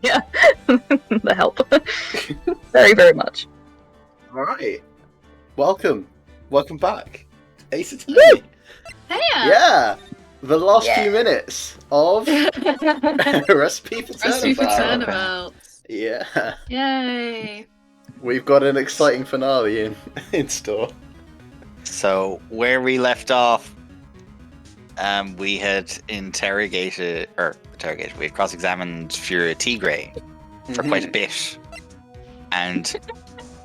Yeah, the help. Very, very much. Alright. Welcome back. Ace Attorney. Hey! Yeah! The last Yeah. few minutes of Recipe for Recipe for Turnabout. Turnabout. Yeah. Yay! We've got an exciting finale in store. So where we left off, we had interrogated, we had cross-examined Furia Tigre for quite a bit, and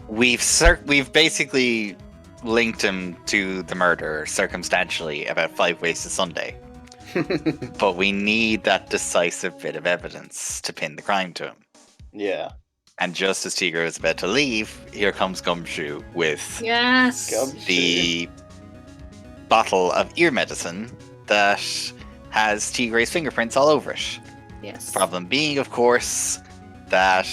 we've basically linked him to the murder circumstantially about 5 ways to Sunday. But we need that decisive bit of evidence to pin the crime to him. Yeah. And just as Tigre is about to leave, here comes Gumshoe with Yes! the bottle of ear medicine that has Tigre's fingerprints all over it. Yes. Problem being, of course, that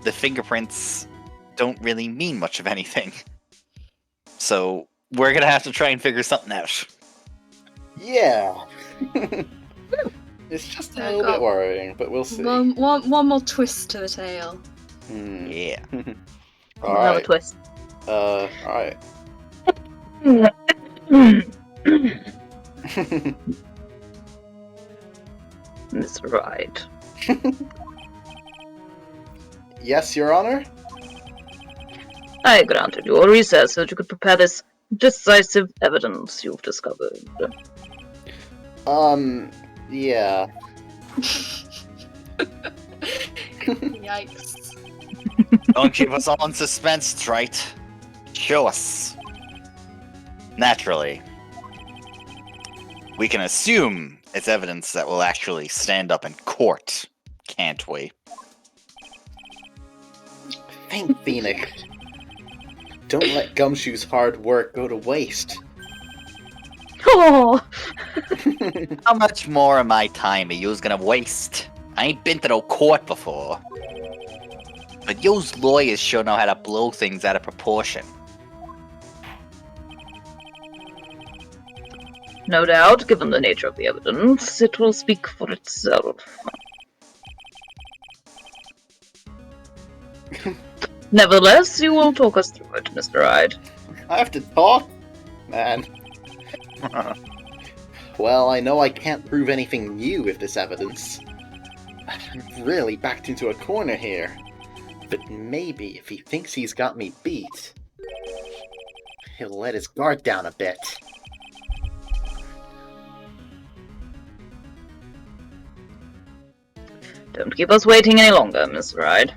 the fingerprints don't really mean much of anything. So we're gonna have to try and figure something out. Yeah. It's just a little bit worrying, but we'll see. One more twist to the tale. Yeah. Another Alright. twist. Alright. That's right. Yes, Your Honor? I granted you a recess so that you could prepare this decisive evidence you've discovered. Yeah. Yikes. Don't keep us all in suspense, Trite. Show us. Naturally. We can assume it's evidence that will actually stand up in court, can't we? Thank Phoenix. Don't let Gumshoe's hard work go to waste. Oh! How much more of my time are yous gonna waste? I ain't been to no court before. But yous lawyers sure know how to blow things out of proportion. No doubt, given the nature of the evidence, it will speak for itself. Nevertheless, you will talk us through it, Mr. Hyde. I have to talk? Man. Well, I know I can't prove anything new with this evidence. I'm really backed into a corner here. But maybe if he thinks he's got me beat, he'll let his guard down a bit. Don't keep us waiting any longer, Mr. Hyde.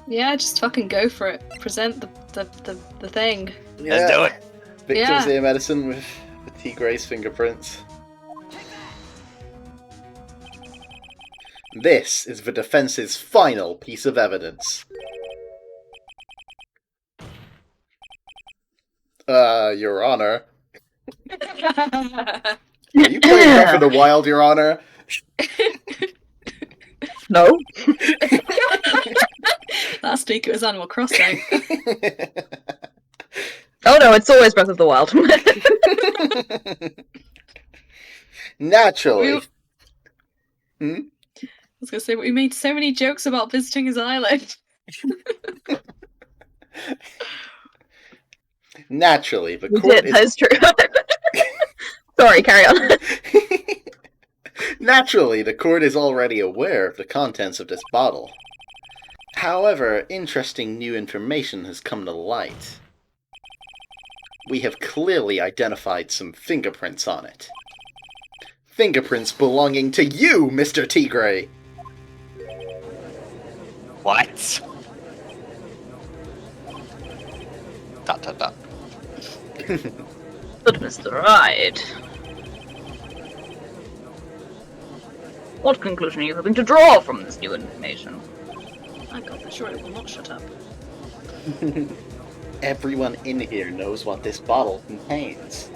Yeah, just fucking go for it. Present the thing. Let's do it. Victim's Yeah. ear medicine with Tigre's fingerprints. This is the defense's final piece of evidence. Your Honor. Are you playing Breath of the Wild, Your Honor? No? Last week it was Animal Crossing. Oh no, it's always Breath of the Wild. Naturally. I was gonna say, we made so many jokes about visiting his island. Naturally, the We court did, that is true. Sorry, carry on. Naturally, the court is already aware of the contents of this bottle. However, interesting new information has come to light. We have clearly identified some fingerprints on it. Fingerprints belonging to you, Mr. Tigre! What? Dot dot dot. But Mr. Hyde, what conclusion are you hoping to draw from this new information? My God, sure it will not shut up. Everyone in here knows what this bottle contains.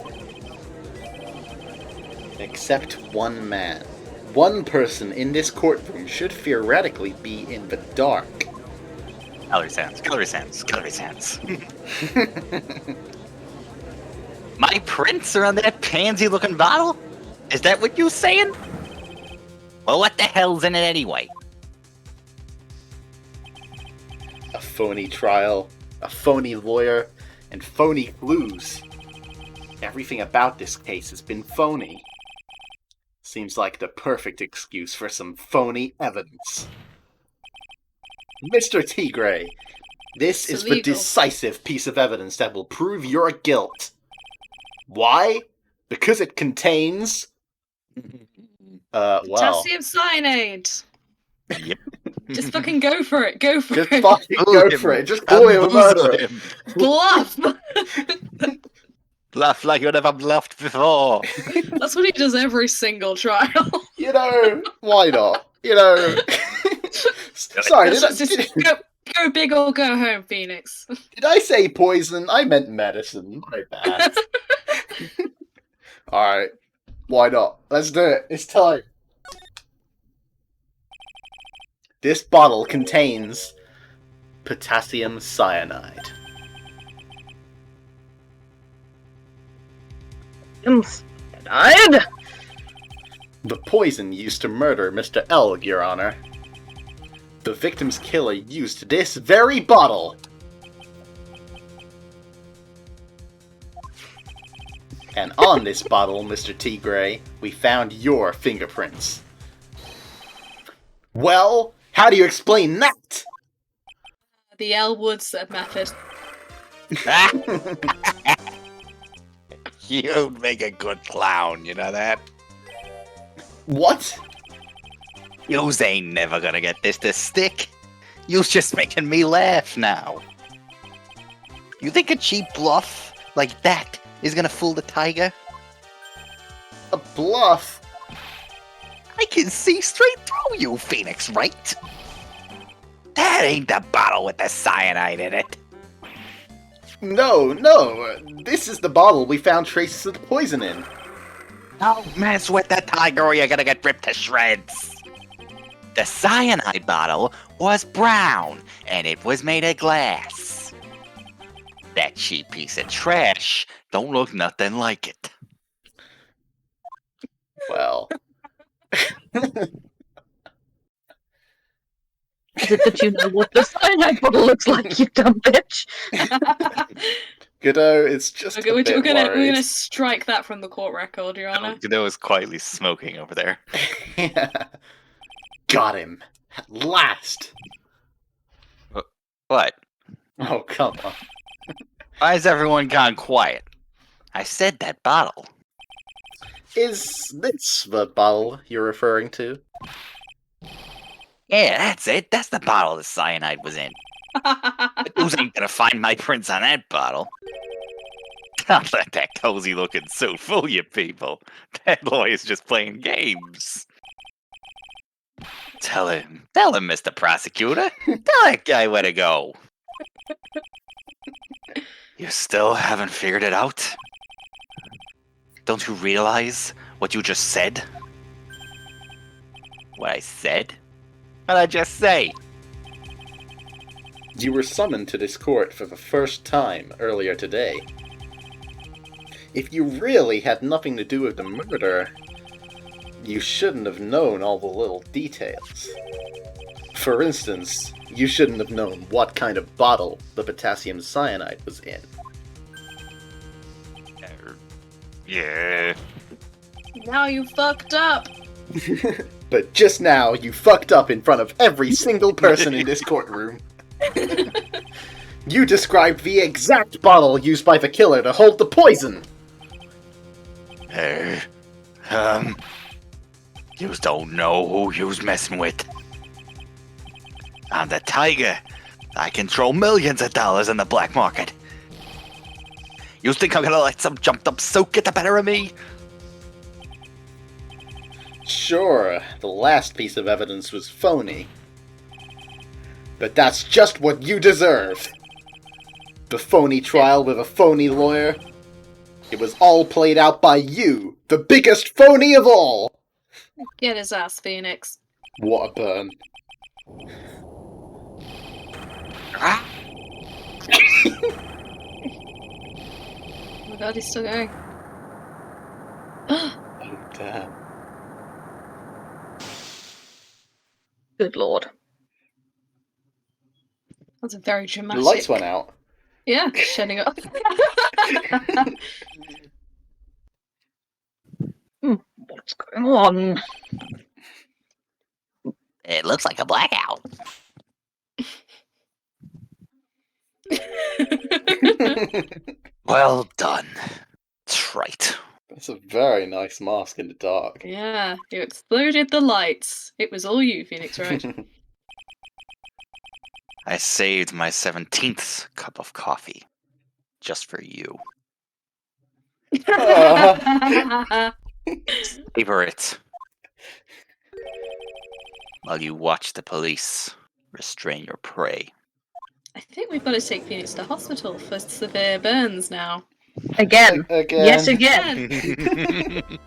Except one man. One person in this courtroom should theoretically be in the dark. Calorie sands, calorie sands, calorie sands. My prints are on that pansy-looking bottle? Is that what you're saying? Well, what the hell's in it anyway? A phony trial, a phony lawyer, and phony clues. Everything about this case has been phony. Seems like the perfect excuse for some phony evidence. Mr. Tigray, this It's is the illegal. decisive piece of evidence that will prove your guilt. Why? Because it contains... well... Potassium cyanide. Yep. Just fucking go for it. Go for Just it. fucking go for it. Just call him a murderer. Bluff. Bluff like you never bluffed before. That's what he does every single trial. You know, why not? You know... Sorry, Just go big or go home, Phoenix. did I say poison? I meant medicine. My bad. Alright. Why not? Let's do it. It's time. This bottle contains potassium cyanide. Cyanide? The poison used to murder Mr. Elg, Your Honor. The victim's killer used this very bottle. And on this bottle, Mr. Tigray, we found your fingerprints. Well, how do you explain that? The Elwoods method. You'd make a good clown, you know that? What? Yous ain't never gonna get this to stick. You's just making me laugh now. You think a cheap bluff like that is gonna fool the tiger? A bluff? I can see straight through you, Phoenix, right? That ain't the bottle with the cyanide in it. No. This is the bottle we found traces of the poison in. Don't mess with the tiger or you're gonna get ripped to shreds. The cyanide bottle was brown, and it was made of glass. That cheap piece of trash don't look nothing like it. Well. Is it that you know what the cyanide bottle looks like, you dumb bitch? Godot is just Okay, a we're bit gonna worried. strike that from the court record, Your Honor. Godot is quietly smoking over there. Got him. At last. What? Oh, come on. Why has everyone gone quiet? I said that bottle. Is this the bottle you're referring to? Yeah, that's it. That's the bottle the cyanide was in. But those ain't gonna find my prints on that bottle. Don't let that cozy looking suit fool you people. That lawyer's just playing games. Tell him, Mr. Prosecutor. Tell that guy where to go. You still haven't figured it out? Don't you realize what you just said? What I said? What'd I just say? You were summoned to this court for the first time earlier today. If you really had nothing to do with the murder, you shouldn't have known all the little details. For instance, you shouldn't have known what kind of bottle the potassium cyanide was in. Yeah. Now you fucked up. But just now, you fucked up in front of every single person in this courtroom. You described the exact bottle used by the killer to hold the poison! Yous don't know who yous messing with. I'm the tiger. I control millions of dollars in the black market. You think I'm gonna let some jumped up soak get the better of me? Sure, the last piece of evidence was phony. But that's just what you deserve! The phony trial with a phony lawyer. It was all played out by you, the biggest phony of all! Get his ass, Phoenix. What a burn. Ah, Oh my god, he's still going. Damn. Good lord. That's a very The dramatic. lights went out. Yeah, shedding up. What's going on? It looks like a blackout. Well done. That's right. That's a very nice mask in the dark. Yeah, you exploded the lights. It was all you, Phoenix Wright. I saved my 17th cup of coffee just for you. Savor it while you watch the police restrain your prey. I think we've got to take Phoenix to hospital for severe burns now. Again. Again. Yes, again.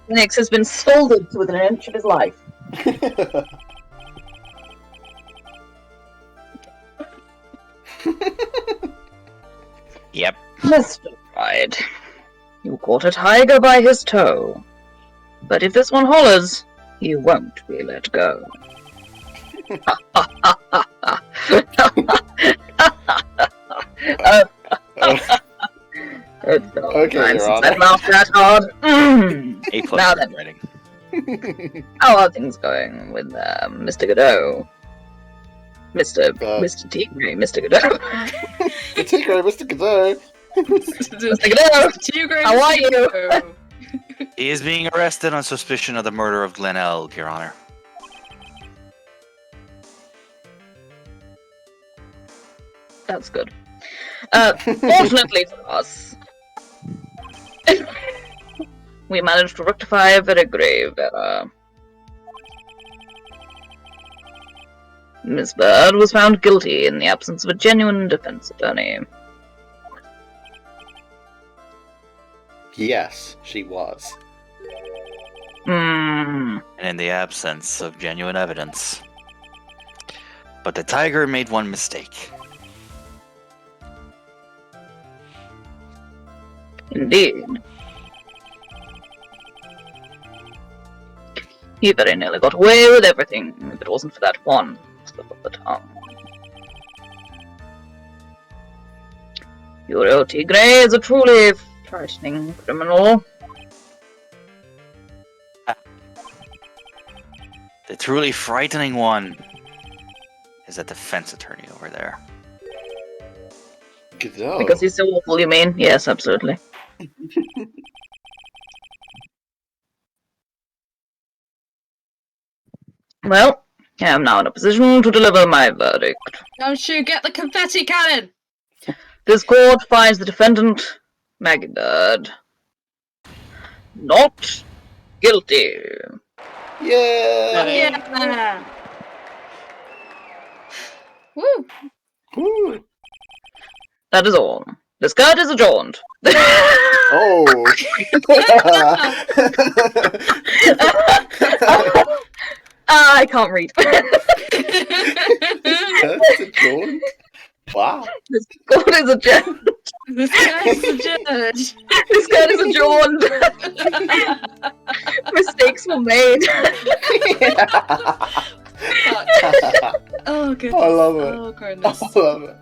Phoenix has been scalded within an inch of his life. Yep. Mr. Pride, you caught a tiger by his toe. But if this one hollers, he won't be let go. It's been a long Okay, time Your since Honor. I've laughed that hard. A+ Now for then. writing. How are things going with Mr. Godot? Mr. Tigray, Mr. Godot. The Tigray, Mr. Godot. Mr. Godot! How are you? He is being arrested on suspicion of the murder of Glen Elg, Your Honor. That's good. Fortunately for us, we managed to rectify a very grave error. Miss Bird was found guilty in the absence of a genuine defense attorney. Yes, she was. Hmm. And in the absence of genuine evidence. But the tiger made one mistake. Indeed. He very nearly got away with everything if it wasn't for that one slip of the tongue. Uriel Tigray is a truly frightening criminal. The truly frightening one is that defense attorney over there. Godot. Because he's so awful, you mean? Yes, absolutely. Well, I am now in a position to deliver my verdict. Don't you get the confetti cannon? This court finds the defendant, Maggie Bird, not guilty. Yeah. Yeah. Woo. Woo. That is all. This court is adjourned. Oh. I can't read. That's a dawn. Wow. This court is adjourned. This guy's a judge. This court is adjourned. Mistakes were made. Oh goodness. I love it. Oh goodness. I love it.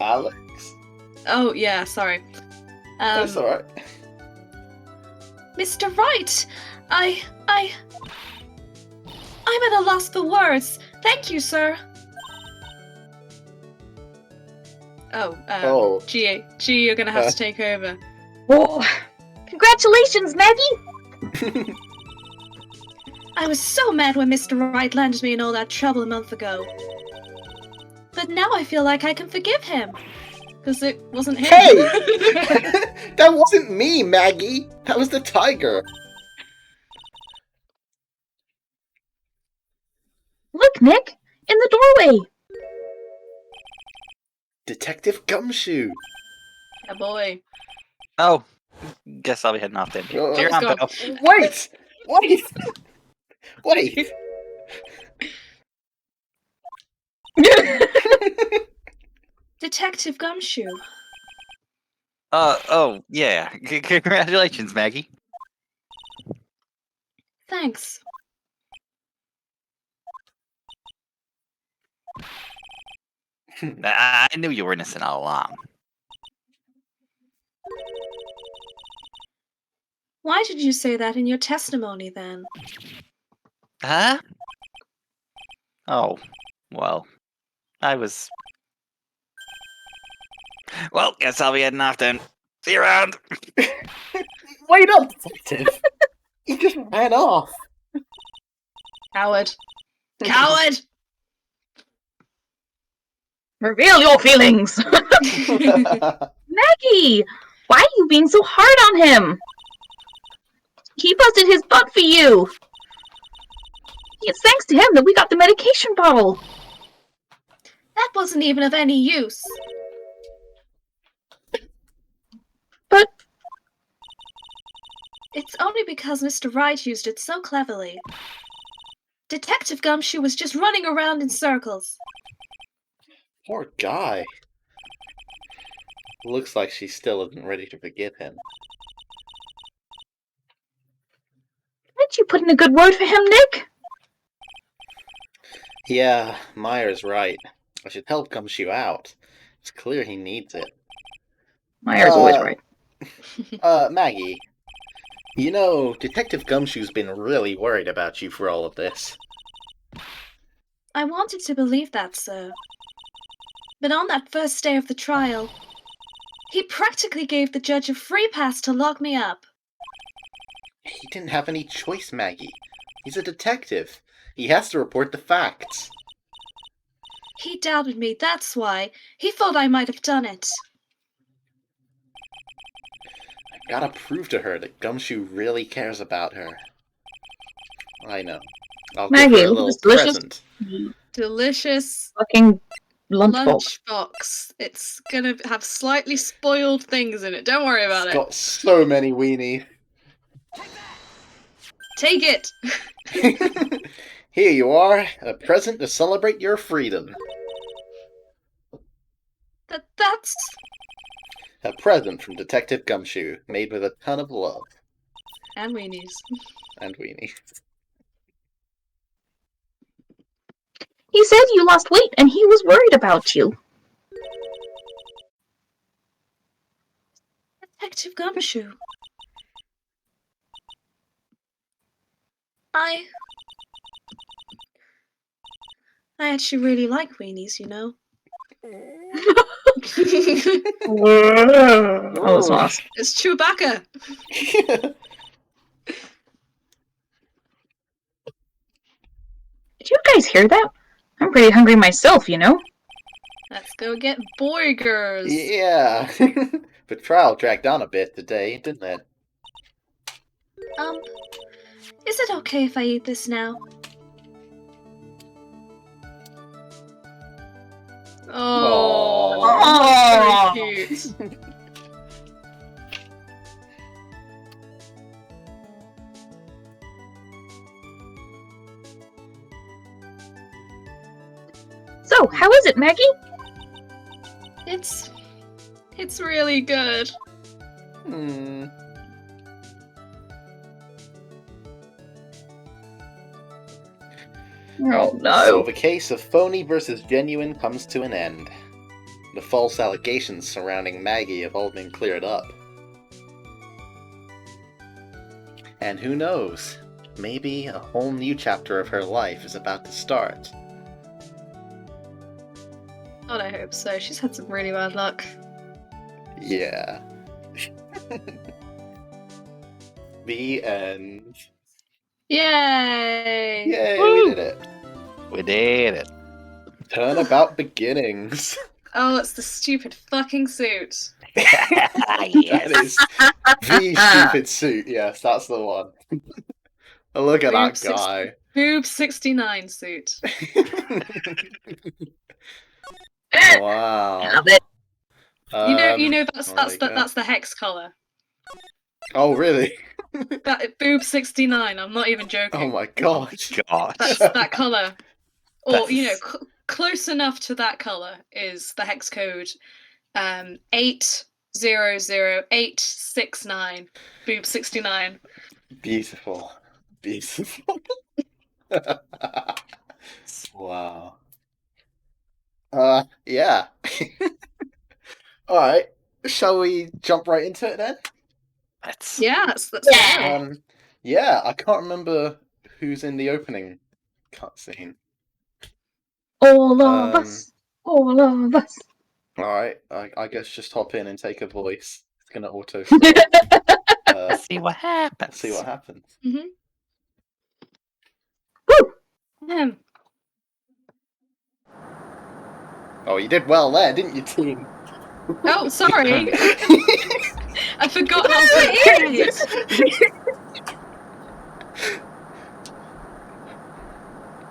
Alex? Oh yeah, sorry. That's alright. Mr. Wright, I'm at a loss for words. Thank you, sir. Oh. G, you're gonna have to take over. Oh, congratulations, Maggie! I was so mad when Mr. Wright landed me in all that trouble a month ago. But now I feel like I can forgive him. Because it wasn't him. Hey! That wasn't me, Maggie! That was the tiger! Look, Nick! In the doorway! Detective Gumshoe! Yeah, boy. Oh, guess I'll be heading off then. Oh, See you let's around, go. Bill. Wait! Wait! Wait! Detective Gumshoe. Oh, yeah. Congratulations, Maggie. Thanks. I knew you were innocent all along. Why did you say that in your testimony then? Huh? Oh, well, I was... Well, guess I'll be heading off then. See you around. Wait up, detective! He just ran off! Coward. Coward! Reveal your feelings! Maggie! Why are you being so hard on him? He busted his butt for you! It's thanks to him that we got the medication bottle! That wasn't even of any use. But It's only because Mr. Wright used it so cleverly. Detective Gumshoe was just running around in circles. Poor guy. Looks like she still isn't ready to forgive him. didn't you put in a good word for him, Nick? Yeah, Meyer's right. I should help Gumshoe out. It's clear he needs it. Meyer's always right. Maggie. You know, Detective Gumshoe's been really worried about you for all of this. I wanted to believe that, sir. But on that first day of the trial, he practically gave the judge a free pass to lock me up. He didn't have any choice, Maggie. He's a detective. He has to report the facts. He doubted me, that's why. He thought I might have done it. I've gotta prove to her that Gumshoe really cares about her. I know. I'll Maggie, give her a look at little this delicious present. Delicious fucking lunchbox. lunchbox. It's gonna have slightly spoiled things in it. Don't worry about It's it. got so many weenies. Take it! Here you are, a present to celebrate your freedom. That's... A present from Detective Gumshoe, made with a ton of love. And weenies. And weenies. He said you lost weight and he was worried about you. Detective Gumshoe. I actually really like weenies, you know. Oh, it's not us. It's Chewbacca. Did you guys hear that? I'm pretty hungry myself, you know. Let's go get burgers. Yeah. The trial dragged on a bit today, didn't it? Is it okay if I eat this now? Oh, very cute. So, how is it, Maggie? It's really good. Hmm. Oh So no. the case of phony versus genuine comes to an end. The false allegations surrounding Maggie have all been cleared up. And who knows? Maybe a whole new chapter of her life is about to start. God, I hope so. She's had some really bad luck. Yeah. The end. Yay! Yay, Woo! we did it. We did it. Turnabout beginnings. Oh, it's the stupid fucking suit. That is the stupid suit. Yes, that's the one. Look at that guy. Boob 69 suit. Wow. Love it. You know that's the hex color. Oh, really? That boob 69. I'm not even joking. Oh my gosh. Gosh. That's that color, or That's- you know, close enough to that color is the hex code 8 00869. Boob 69. Beautiful. Beautiful. Wow. Yeah. Alright. Shall we jump right into it then? Let's. Yeah, let's Yeah. go. Yeah, I can't remember who's in the opening cutscene. All of us. All of us. Alright, I guess just hop in and take a voice. It's gonna auto Let's see what happens. see what happens. Mm-hmm. Woo! Oh, you did well there, didn't you, team? Oh, sorry. I forgot how to read.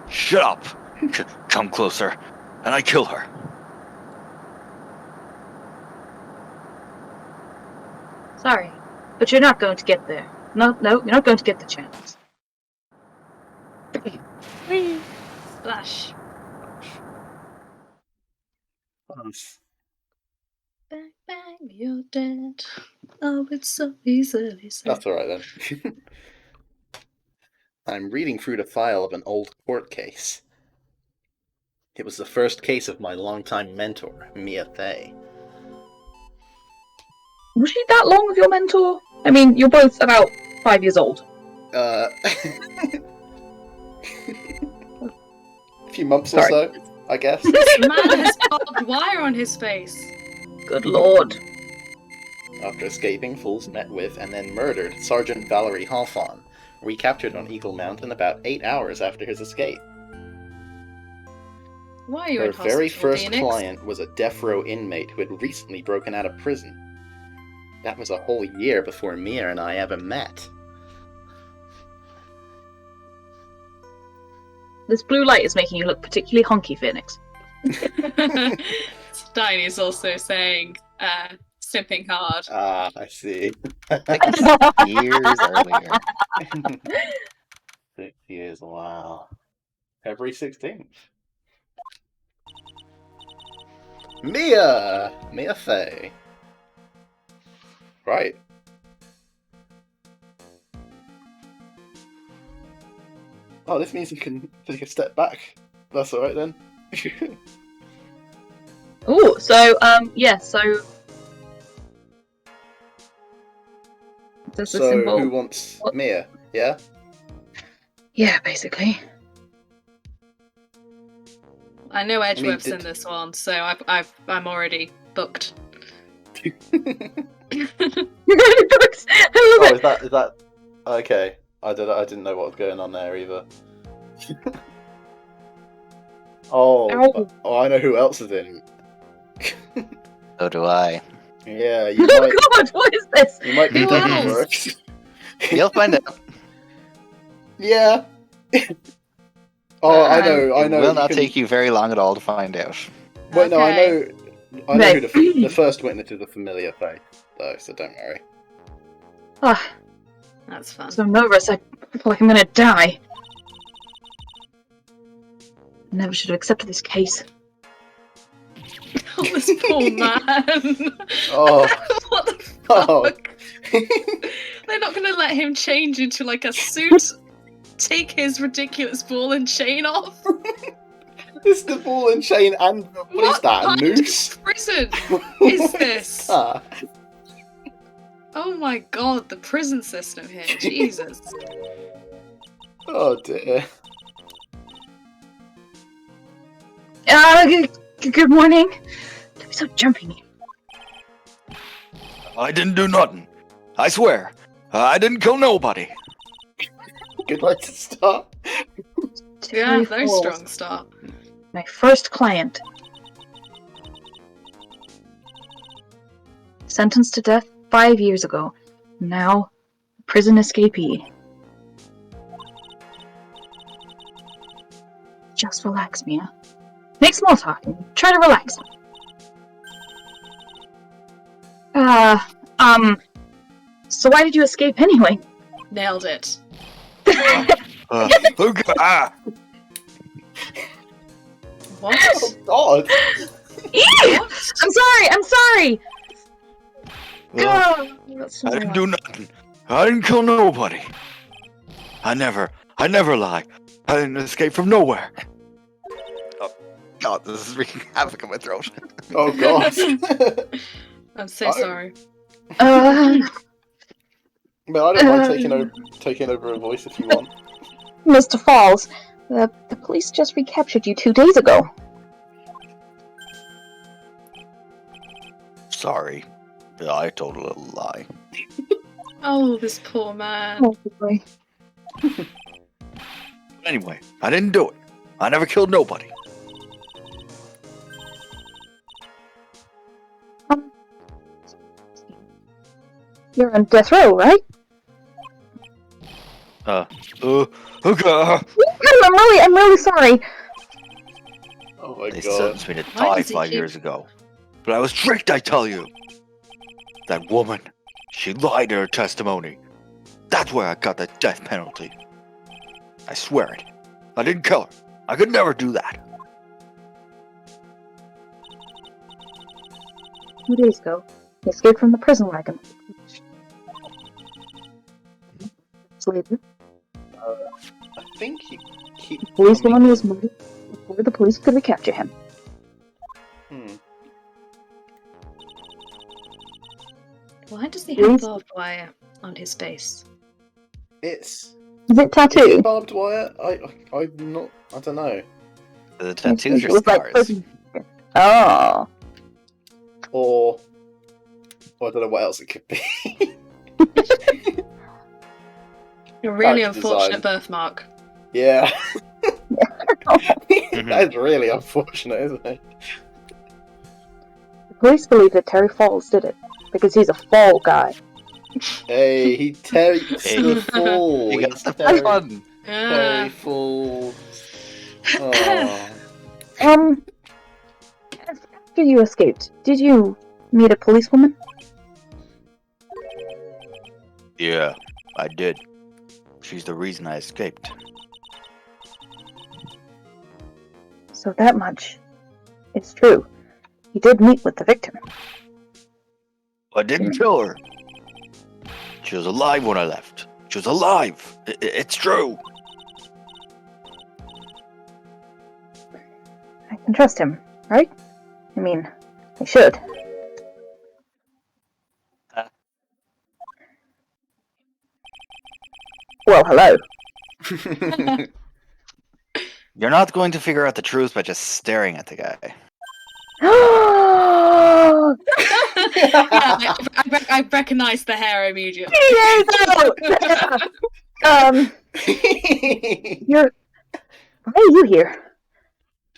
Shut up! Come closer, and I kill her. Sorry, but you're not going to get there. No, you're not going to get the chance. Splash. Bang, bang, you're dead. Oh, it's so easily said. That's alright then. I'm reading through the file of an old court case. It was the first case of my longtime mentor, Mia Fey. Was she that long with your mentor? I mean, you're both about 5 years old. A few months or so, I guess. This man has barbed wire on his face. Good lord. After escaping, Fools met with and then murdered Sergeant Valerie Hawthorne, recaptured on Eagle Mountain about 8 hours after his escape. Why are you Her in hospital, very first Phoenix? client was a death row inmate who had recently broken out of prison. That was a whole year before Mia and I ever met. This blue light is making you look particularly hunky, Phoenix. Steiny's also saying, simping hard. Ah, I see. Years earlier. 6 years, wow. February 16th. Mia Fey. Right. Oh, this means you can take a step back. That's alright then. Ooh, so, yeah, so... Does this So, involve... who wants Mia? Yeah? Yeah, basically. I know Edgeworth's did- in this one, so I'm already booked. You're really booked! I love it! is that... Okay. I didn't know what was going on there either. Oh, I know who else is in. So do I. Yeah, you Oh might. god, what is this? You might be Who thinking else? works. You'll find out. Yeah. Oh, I know. It will not can- take you very long at all to find out. Wait, no, I Okay. know who the first witness is a familiar face, though, so don't worry. Ah, That's fun. so nervous, I feel like I'm gonna die. I never should have accepted this case. Oh, this poor man. Oh, What the fuck? oh. They're not gonna let him change into like a suit, take his ridiculous ball and chain off. It's the ball and chain and what is that? A kind noose? of prison is this? Ah. Oh my god, the prison system here. Jesus. Oh dear. Good morning. Don't be so jumpy. I didn't do nothing. I swear. I didn't kill nobody. Good way to start. Yeah, Three very falls. strong start. My first client. Sentenced to death 5 years ago. Now, prison escapee. Just relax, Mia. Make small talk and try to relax. So why did you escape anyway? Nailed it. Okay. Ah. What? Oh god. Ew! I'm sorry! That's I not didn't do nothing. I didn't kill nobody. I never lie. I didn't escape from nowhere. Oh, God, this is wreaking havoc in my throat. Oh god. I'm so sorry. But I don't mind taking over a voice if you want. Mr. Falls, the police just recaptured you 2 days ago. Sorry. I told a little lie. Oh, this poor man. Oh boy. Anyway, I didn't do it. I never killed nobody. You're on death row, right? Okay. I'm really sorry. Oh my They god. sentenced me to Why die does he 5 keep- years ago. But I was tricked, I tell you. That woman, she lied in her testimony. That's where I got the death penalty. I swear it. I didn't kill her. I could never do that. 2 days ago, he escaped from the prison wagon. Later, I think you keep. the policewoman was murdered before the police could recapture him. Why does he have barbed wire on his face? Is Is it it tattooed? barbed wire? I'm not. I don't know. The tattoos It are was like scars. prison. Oh. Or I don't know what else it could be. A really Character unfortunate design. birthmark. Yeah. That's really unfortunate, isn't it? The police believe that Terry Falls did it because he's a fall guy. Hey, he takes Hey. the fall. You got He's the Terry, fun. Terry Falls. Oh. After you escaped, did you meet a policewoman? Yeah, I did. She's the reason I escaped. So that much is true. You did meet with the victim. I didn't kill her. She was alive when I left. She was alive. It's true. I can trust him, right? I mean, I should. Well, hello. You're not going to figure out the truth by just staring at the guy. Yeah, I recognise the hair immediately. You're. Why are you here?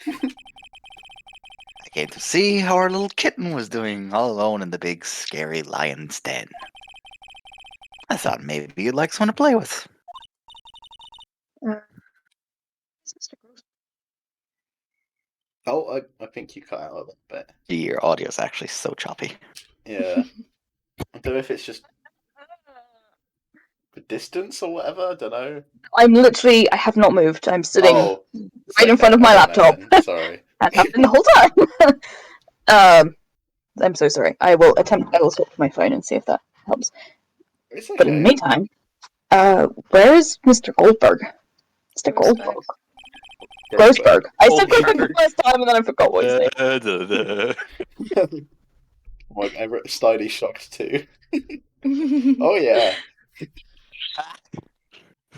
I came to see how our little kitten was doing all alone in the big scary lion's den. I thought maybe you'd like someone to play with. Oh, I think you cut out a little bit. Your audio's actually so choppy. Yeah. I don't know if it's just the distance or whatever. I don't know. I have not moved. I'm sitting Oh, right in front of my I don't know laptop. then. Sorry. That happened the whole time. I'm so sorry. I will swap my phone and see if that helps. It's But in the okay. meantime, where is Mr. Goldberg? Mr. Goldberg. Grossberg. I said Grossberg the first time and then I forgot what his name. My Everett Steiny shocked too. Oh yeah.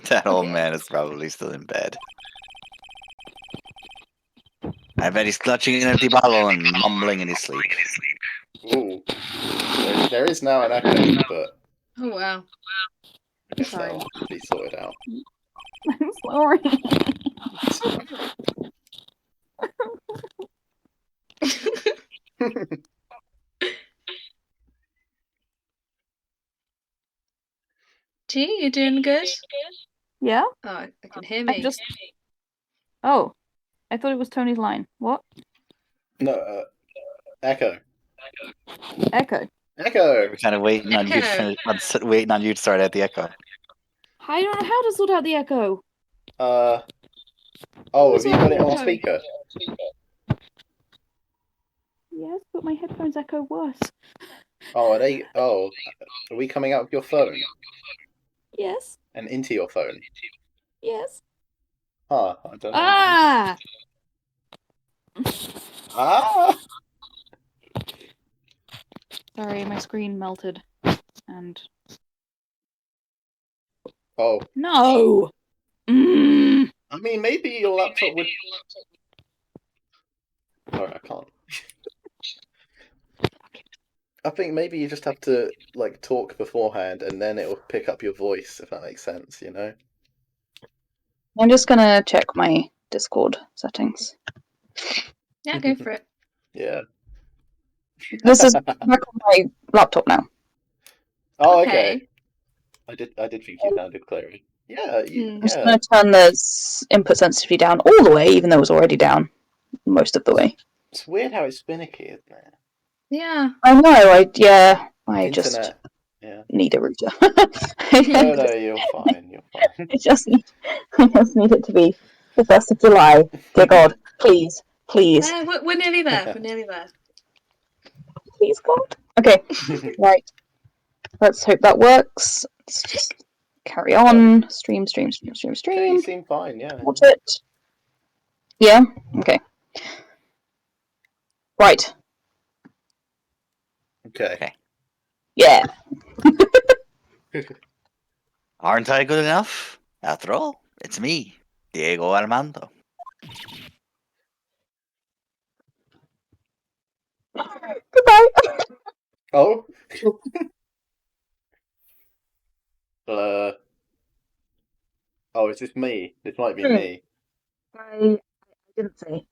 That old man is probably still in bed. I bet he's clutching an empty bottle and mumbling in his sleep. Ooh. There is now an echo, but Oh wow. I guess Sorry. that'll be sorted out. I'm sorry. Gee, you doing good? Yeah? Oh, I can hear me. Oh. I thought it was Tony's line. What? No, echo. Echo. Echo. We're kind of waiting on you to finish, waiting on you to start out the echo. I don't know how to sort out the echo. Oh, What's have you got it wrong, on Tony? speaker? Yes, but my headphones echo worse. Oh, are we coming out of your phone Yes. and into your phone? Yes. Huh, I don't know. Ah! Ah! Sorry, my screen melted. And Oh, no. Mm. I mean, maybe your laptop would. Sorry, I can't. I think maybe you just have to like talk beforehand, and then it will pick up your voice, if that makes sense. You know. I'm just gonna check my Discord settings. Yeah, go for it. Yeah. This is back on my laptop now. Oh, okay. I did think you sounded clearer. Yeah, I'm just gonna turn the input sensitivity down all the way, even though it was already down most of the way. It's weird how it's finicky, isn't it? Yeah. I know. I just Internet. Yeah. need a router. No, you're fine. You're fine. I just need it to be the 1st of July. Dear God, please. We're nearly there. We're nearly there. Please, God. Okay, right. Let's hope that works. Let's just carry on. Stream. Okay, you seem fine. Yeah. Watch it. Yeah. Okay. Right. Okay. Yeah. Aren't I good enough? After all, it's me, Diego Armando. Goodbye. Oh. Oh, is this me? This might be me. I didn't say.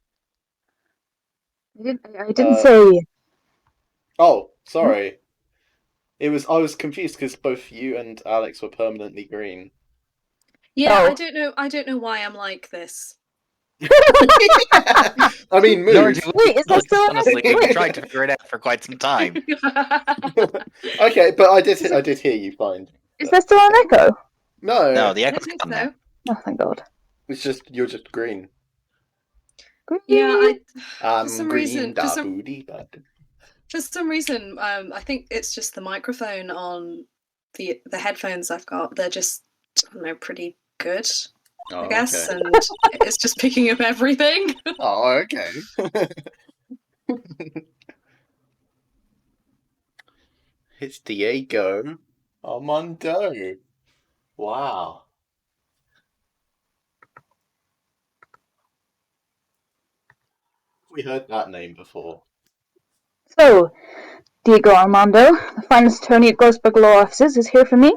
I didn't say. Oh, sorry. I was confused because both you and Alex were permanently green. Yeah, Oh. I don't know why I'm like this. I mean, Nor mood. do we. Wait, is there still an Honestly, echo? we've tried to figure it out for quite some time. Okay, but I did hear you fine. Is there still an echo? No, the I echo's think gone so. now. Oh, thank God. It's just you're just green. Yeah, I'm some green. reason- Da for some- booty, da. for some reason, I think it's just the microphone on the headphones I've got. They're just, I don't know, pretty good, Oh, I guess, okay. and it's just picking up everything. Oh, okay. It's Diego Armando. Wow. We heard that name before. So, Diego Armando, the finest attorney at Ghostbug Law Offices, is here for me.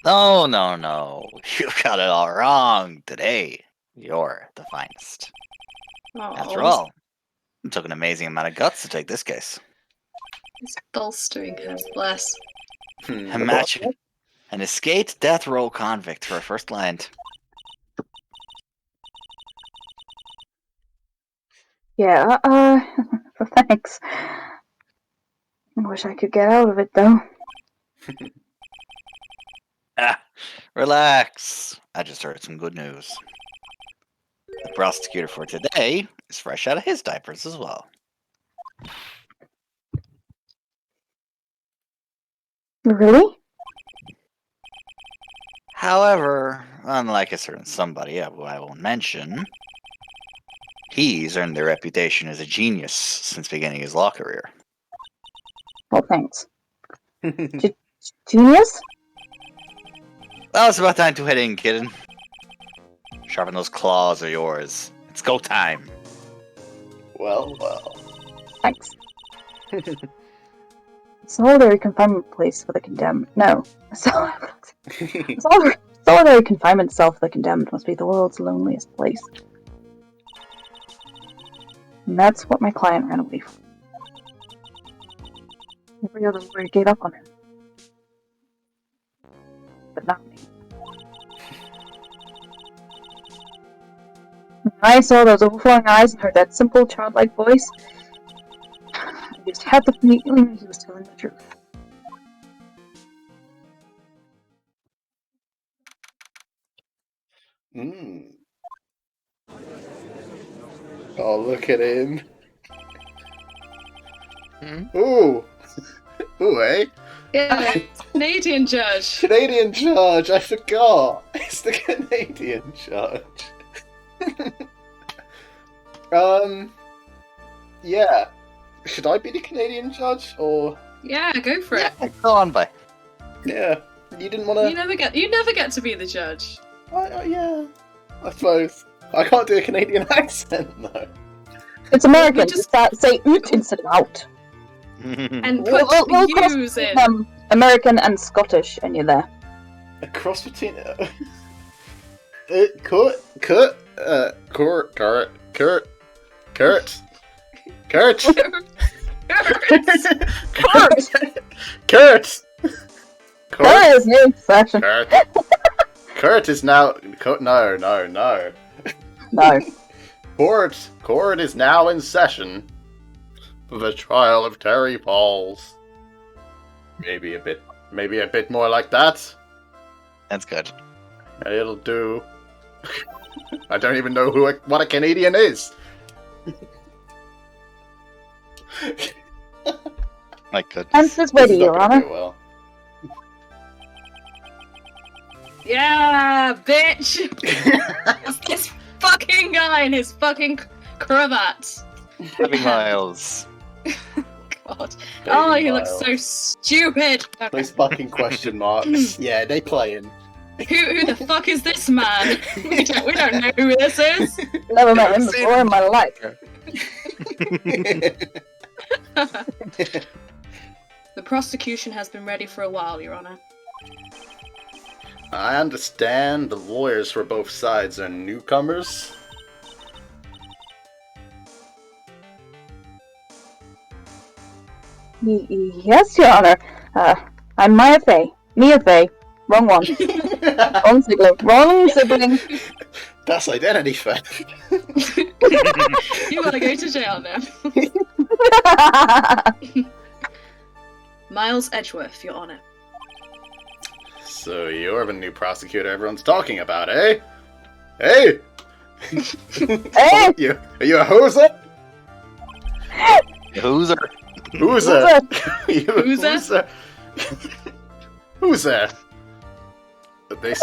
No. You've got it all wrong today. You're the finest. After all, it took an amazing amount of guts to take this case. It's bolstering him, bless. Imagine an escaped death row convict for a first client. Yeah, thanks. I wish I could get out of it, though. Relax. I just heard some good news. The prosecutor for today is fresh out of his diapers as well. Really? However, unlike a certain somebody who I won't mention, he's earned their reputation as a genius since beginning his law career. Well, thanks. Genius? Well, it's about time to head in, kitten. Sharpen those claws of yours. It's go time. Well. Thanks. Solitary confinement place for the condemned. No. Solitary confinement cell for the condemned must be the world's loneliest place. And that's what my client ran away from. Every other lawyer gave up on him. But not me. When I saw those overflowing eyes and heard that simple, childlike voice, I just had the feeling he was telling the truth. Oh, look at him. Hmm? Ooh. Ooh, eh? Yeah, Canadian judge. Canadian judge, I forgot. It's the Canadian judge. Yeah. Should I be the Canadian judge, or... Yeah, go for it. Go on, bye. Yeah, you didn't want to... You never get to be the judge. Yeah, I suppose. I can't do a Canadian accent, though. It's American. We'll just- Say oot instead of out. And We'll put cross U's in. between, American and Scottish, and you're there. A cross between... Kurt. Kurt! Kurt That is new fashion. Kurt is now... No. No. Court is now in session for the trial of Terry Falls. Maybe a bit more like that. That's good. It'll do. I don't even know what a Canadian is. My goodness. Answer's ready, This is not Your gonna Honor. go well. Yeah, bitch! It's this fucking guy in his fucking cravat. Happy Miles. God. Baby Oh, he looks Miles. so stupid. Okay. Those fucking question marks. Yeah, they playing. Who the fuck is this man? We don't know who this is. Never met him before in my life. The prosecution has been ready for a while, Your Honor. I understand the lawyers for both sides are newcomers. Yes, Your Honor. I'm Mia Fey. Wrong one. Wrong sibling. That's identity theft. You wanna go to jail now. Miles Edgeworth, Your Honor. So you're the new prosecutor everyone's talking about, eh? Hey! Hey! Are you a hoser? Who's Whoser? You a Whoser? Whoser? But they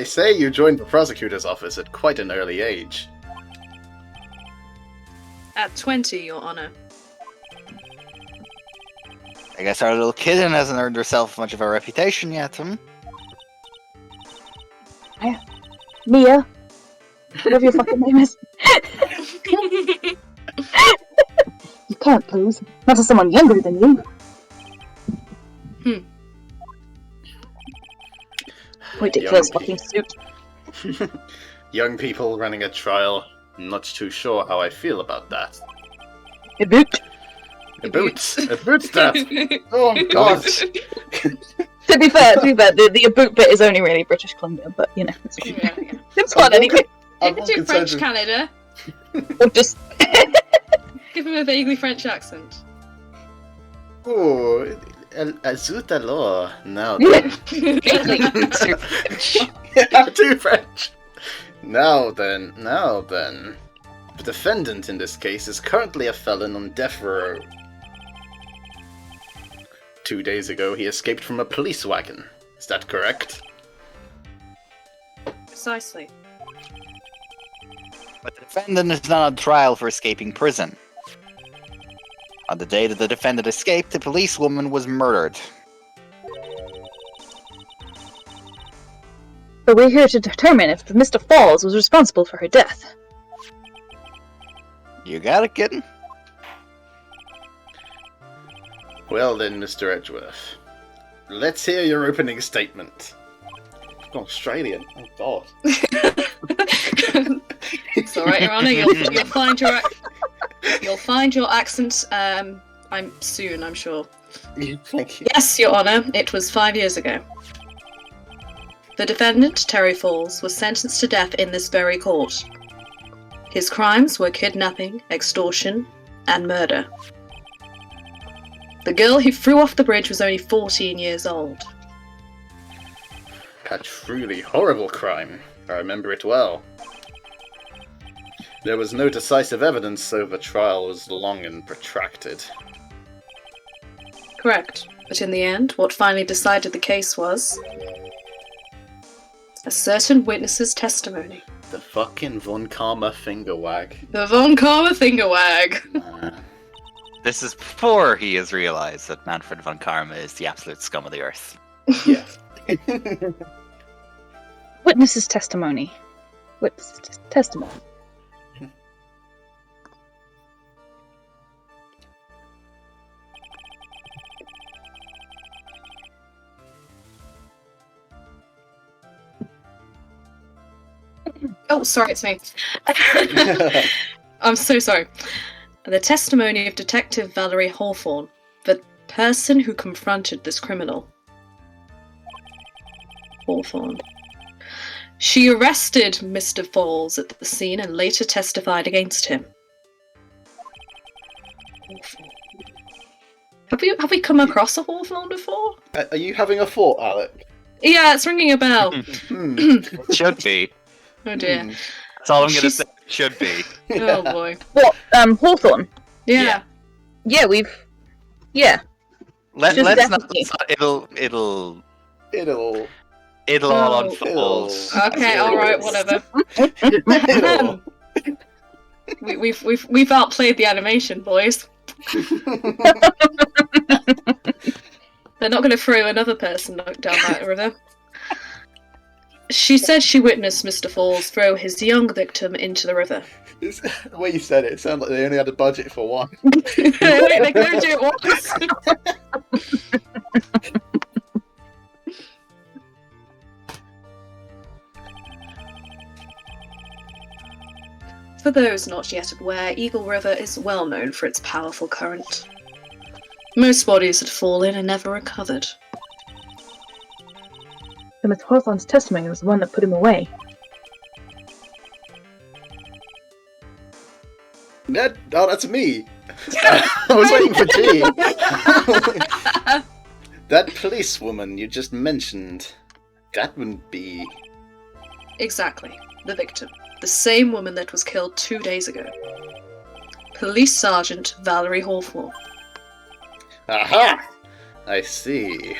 say you joined the prosecutor's office at quite an early age. At 20, Your Honor. I guess our little kitten hasn't earned herself much of a reputation yet, Mia. Whatever your fucking name is. You can't lose. Not to someone younger than you. Ridiculous fucking suit. Young people running a trial. Not too sure how I feel about that. A boot. A boot that. Oh god. To be fair, the boot bit is only really British Columbia, but you know, Yeah. it's fun anyway. You can do French Canada. Or just Give him a vaguely French accent. Oh, zut alors. Now then. Too French. Now then. The defendant in this case is currently a felon on death row. 2 days ago, he escaped from a police wagon. Is that correct? Precisely. But the defendant is not on trial for escaping prison. On the day that the defendant escaped, the policewoman was murdered. but we're here to determine if Mr. Falls was responsible for her death. You got it, kitten? Well then, Mr. Edgeworth. Let's hear your opening statement. Australian. Oh god. It's alright, Your Honour. You'll find your accent. I'm sure. Thank you. Yes, Your Honour. It was 5 years ago. The defendant, Terry Falls, was sentenced to death in this very court. His crimes were kidnapping, extortion, and murder. The girl he threw off the bridge was only 14 years old. A truly horrible crime. I remember it well. There was no decisive evidence, so the trial was long and protracted. Correct. But in the end, what finally decided the case was a certain witness's testimony. The fucking Von Karma finger wag. The Von Karma finger wag. This is before he has realised that Manfred von Karma is the absolute scum of the earth. Yeah. Witness's testimony. Witness's testimony. Oh, sorry, it's me. I'm so sorry. The testimony of Detective Valerie Hawthorne, the person who confronted this criminal. Hawthorne. She arrested Mr. Falls at the scene and later testified against him. Hawthorne. Have we come across a Hawthorne before? Are you having a thought, Alec? Yeah, it's ringing a bell. It should be. Oh dear. That's all I'm going to say. It should be. Oh boy. What? Hawthorne? Yeah. Yeah, we've... Yeah. Let's definitely. not... It'll It'll all unfold. Okay, alright, whatever. It'll. We've outplayed the animation, boys. They're not going to throw another person down that river. She said she witnessed Mr. Falls throw his young victim into the river. The way you said it sounded like they only had a budget for one. They can only do it once. For those not yet aware, Eagle River is well known for its powerful current. Most bodies had fallen and never recovered. So Mr. Hawthorne's testimony was the one that put him away. That's me. I was waiting for G. That policewoman you just mentioned, that wouldn't be... Exactly. The victim. The same woman that was killed 2 days ago. Police Sergeant Valerie Hawthorne. Aha! I see.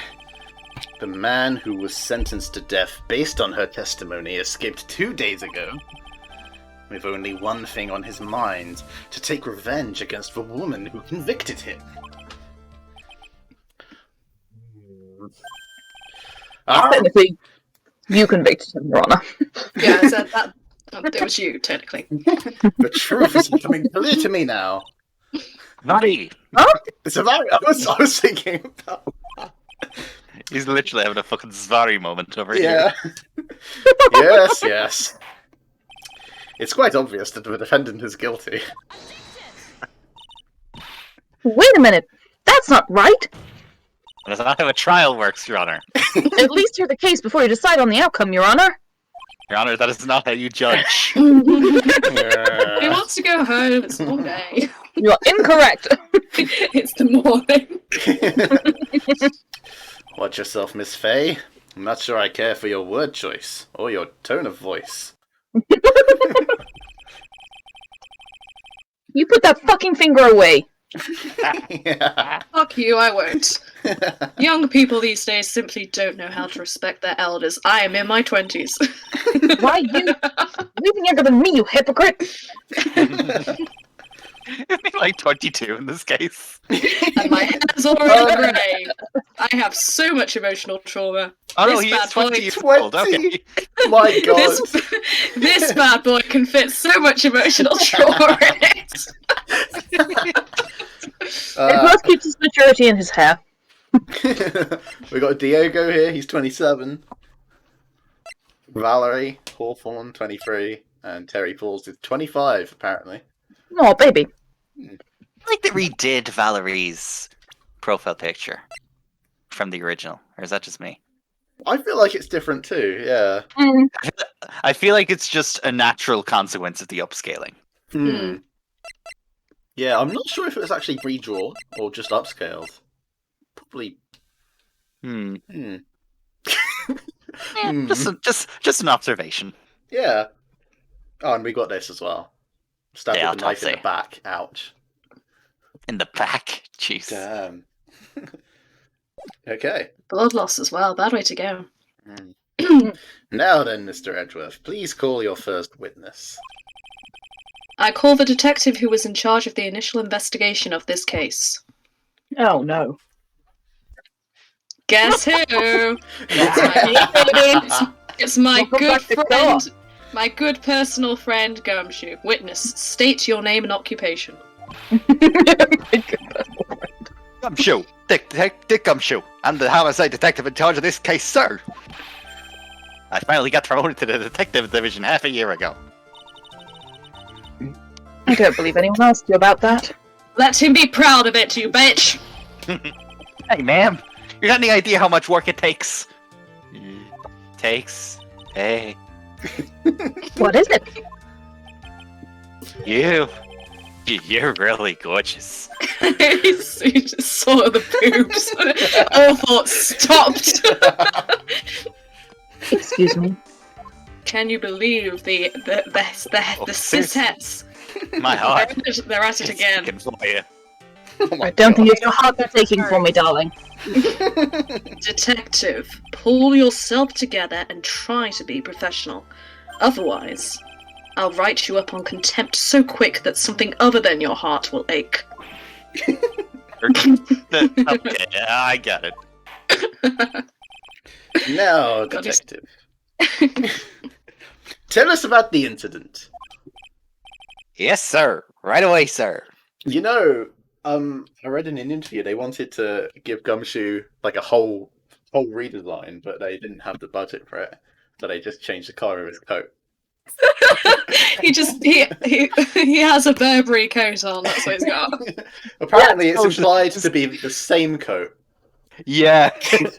The man who was sentenced to death based on her testimony escaped 2 days ago, with only one thing on his mind, to take revenge against the woman who convicted him. Technically, you convicted him, Your Honor. Yeah, that it was you, technically. The truth is becoming clear to me now. Naughty! It's a very... I was thinking about... He's literally having a fucking Zvari moment over Yeah. here. Yes. It's quite obvious that the defendant is guilty. Wait a minute. That's not right. That's not how a trial works, Your Honor. At least hear the case before you decide on the outcome, Your Honor. Your Honor, that is not how you judge. He wants to go home. It's a long day. You are incorrect. It's the morning. Watch yourself, Miss Faye. I'm not sure I care for your word choice, or your tone of voice. You put that fucking finger away. Yeah. Fuck you, I won't. Young people these days simply don't know how to respect their elders. I am in my 20s. Why you? You're even younger than me, you hypocrite. It'd be like 22 in this case. And my hair's already grey. I have so much emotional trauma. Oh no, This he is bad boy- 20 years old. 20? Okay. My god. This bad boy can fit so much emotional trauma in it. It both keeps his maturity in his hair. We got Diego here, he's 27. Valerie Hawthorne, 23. And Terry Falls is 25, apparently. Oh, baby. I like they redid Valerie's profile picture from the original, or is that just me? I feel like it's different too, yeah. I feel like it's just a natural consequence of the upscaling. Yeah, I'm not sure if it was actually redrawn or just upscaled. Probably. Just an observation. Yeah. Oh, and we got this as well. Stabbed Yeah, with a knife in the autopsy. back. Ouch. In the back. Jeez. Damn. Okay. Blood loss as well. Bad way to go. Now then, Mr. Edgeworth, please call your first witness. I call the detective who was in charge of the initial investigation of this case. Oh no. Guess who? It's my Welcome good back to friend, court. my good personal friend Gumshoe. Witness, state your name and occupation. Gumshoe! Dick Gumshoe! I'm the homicide detective in charge of this case, sir! I finally got promoted to the detective division half a year ago. I don't believe anyone asked you about that. Let him be proud of it, you bitch! Hey, ma'am, you got any idea how much work it takes? Hey, What is it? you're really gorgeous. He just saw the boobs. All thoughts stopped. Excuse me. Can you believe the cishets? My heart. They're at it again. It's for you. Oh my I don't think God. it's your heart they're taking for me, darling. Detective, pull yourself together and try to be professional. Otherwise, I'll write you up on contempt so quick that something other than your heart will ache. Okay, I got it. Now, God, he's- detective. Tell us about the incident. Yes, sir. Right away, sir. You know, I read in an interview they wanted to give Gumshoe like a whole redesign, but they didn't have the budget for it, so they just changed the color of his coat. he has a Burberry coat on. That's what he's got. Apparently, it's implied to be the same coat. Yeah. It's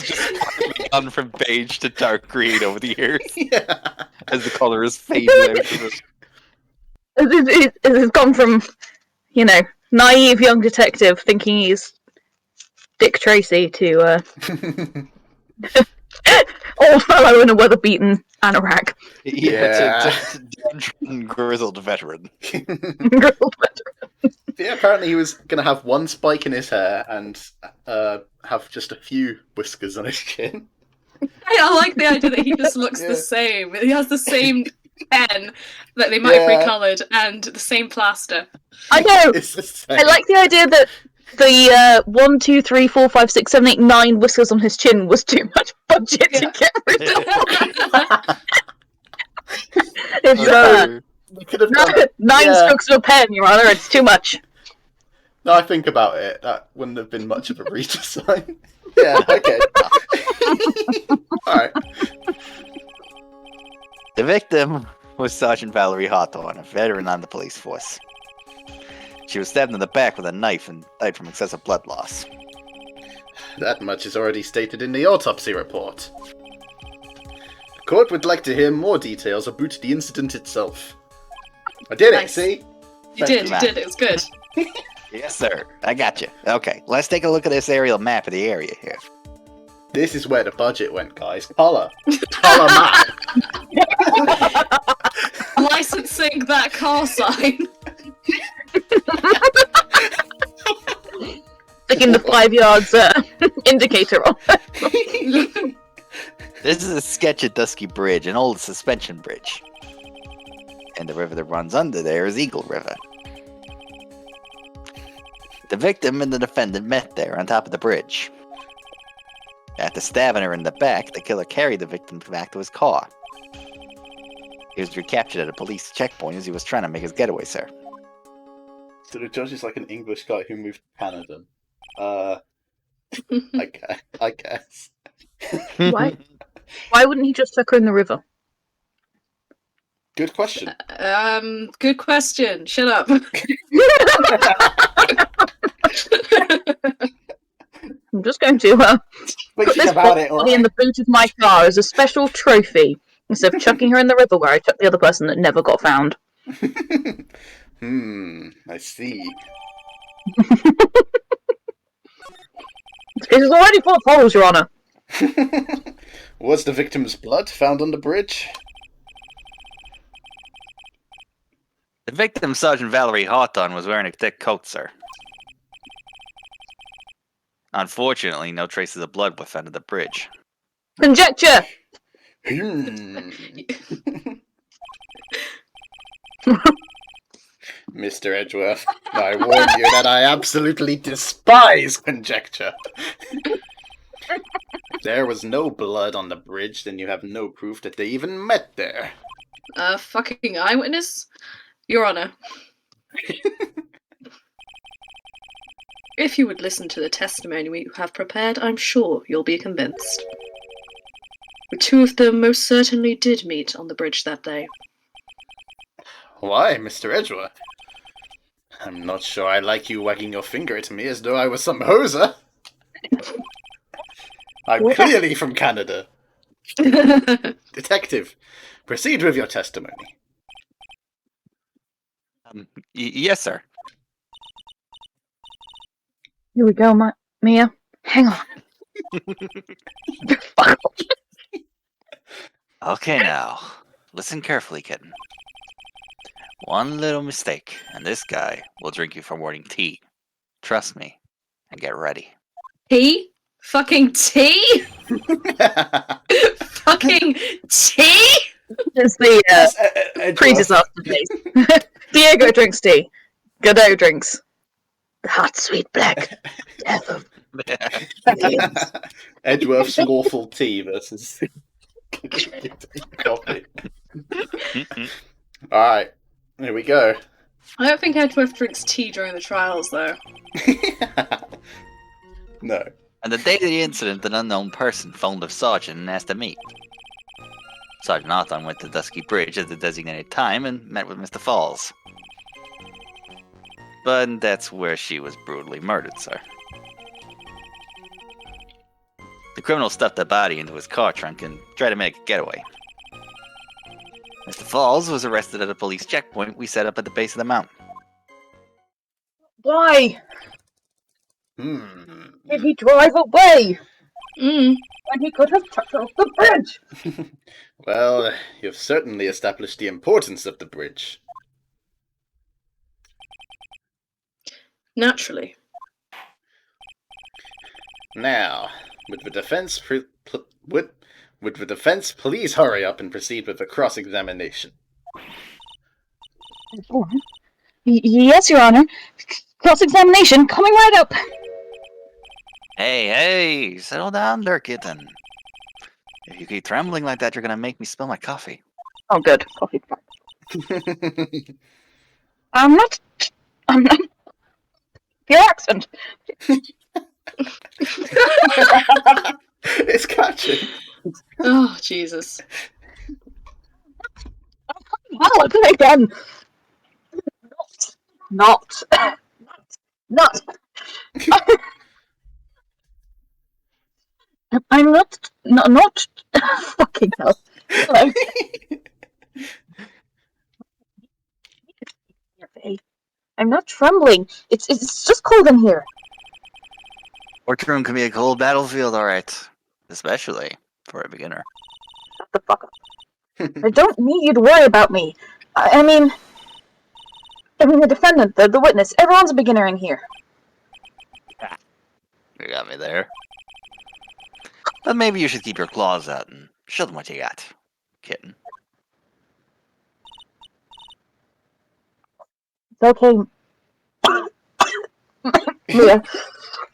just gone from beige to dark green over the years Yeah. as the colour is fading out of it. It's gone from, naive young detective thinking he's Dick Tracy to old fellow in a weather-beaten anorak. Yeah. To downtrodden, grizzled veteran. Yeah, apparently he was going to have one spike in his hair and have just a few whiskers on his chin. I like the idea that he just looks Yeah. the same. He has the same pen that they might have recoloured and the same plaster. I know. It's the same. I like the idea that the 1, 2, 3, 4, 5, 6, 7, 8, 9 whiskers on his chin was too much budget to get rid of. It's You could have done... 9 yeah. strokes of a pen, Your Honour. It's too much. Now I think about it, that wouldn't have been much of a redesign. Yeah, okay. Alright. The victim was Sergeant Valerie Hawthorne, a veteran on the police force. She was stabbed in the back with a knife and died from excessive blood loss. That much is already stated in the autopsy report. The court would like to hear more details about the incident itself. I did Nice. it, see? You did, it was good. Yes, sir. I got you. Okay, let's take a look at this aerial map of the area here. This is where the budget went, guys. Color map. Licensing that car sign. Sticking the 5 yards indicator on. This is a sketch of Dusky Bridge, an old suspension bridge. And the river that runs under there is Eagle River. The victim and the defendant met there on top of the bridge. After stabbing her in the back, the killer carried the victim back to his car. He was recaptured at a police checkpoint as he was trying to make his getaway, sir. So the judge is like an English guy who moved to Canada. I guess. Why? Why wouldn't he just chuck her in the river? Good question. Good question. Shut up. I'm just going to put Thinking this about it, body in the boot of my car as a special trophy instead of chucking her in the river where I chucked the other person that never got found. I see. This case is already full of holes, Your Honour. Was the victim's blood found on the bridge? The victim, Sergeant Valerie Hawthorne, was wearing a thick coat, sir. Unfortunately, no traces of blood were found at the bridge. Conjecture! Mr. Edgeworth, I warn you that I absolutely despise conjecture. There was no blood on the bridge, then you have no proof that they even met there. Fucking eyewitness? Your Honor. If you would listen to the testimony we have prepared, I'm sure you'll be convinced. The two of them most certainly did meet on the bridge that day. Why, Mr. Edgeworth? I'm not sure I like you wagging your finger at me as though I was some hoser. I'm clearly from Canada. Detective, proceed with your testimony. Yes, sir. Here we go, Mia. Hang on. Okay, now. Listen carefully, kitten. One little mistake, and this guy will drink you for morning tea. Trust me, and get ready. Tea? Fucking tea? Fucking tea? It's the pre-disaster days. Diego drinks tea. Godot drinks the hot, sweet black death of Edgeworth's lawful tea versus coffee. Alright, here we go. I don't think Edgeworth drinks tea during the trials, though. No. And the day of the incident, an unknown person phoned the sergeant and asked to meet. Sergeant Hawthorne went to Dusky Bridge at the designated time and met with Mr. Falls. But that's where she was brutally murdered, sir. The criminal stuffed the body into his car trunk and tried to make a getaway. Mr. Falls was arrested at a police checkpoint we set up at the base of the mountain. Why did he drive away when he could have took off the bridge? Well, you've certainly established the importance of the bridge. Naturally. Now, would the defense please hurry up and proceed with the cross-examination? Yes, Your Honor. Cross-examination coming right up. Hey, settle down there, kitten. If you keep trembling like that, you're gonna make me spill my coffee. Oh, good. Coffee. I'm not. Your accent. It's catching. Oh, Jesus. I'll do it again. Not. I'm not fucking hell. Hello. I'm not trembling. It's just cold in here. Courtroom can be a cold battlefield, alright. Especially for a beginner. Shut the fuck up. I don't need you to worry about me. I mean the defendant, the witness, everyone's a beginner in here. You got me there. But maybe you should keep your claws out and show them what you got, kitten. It's okay. Mia,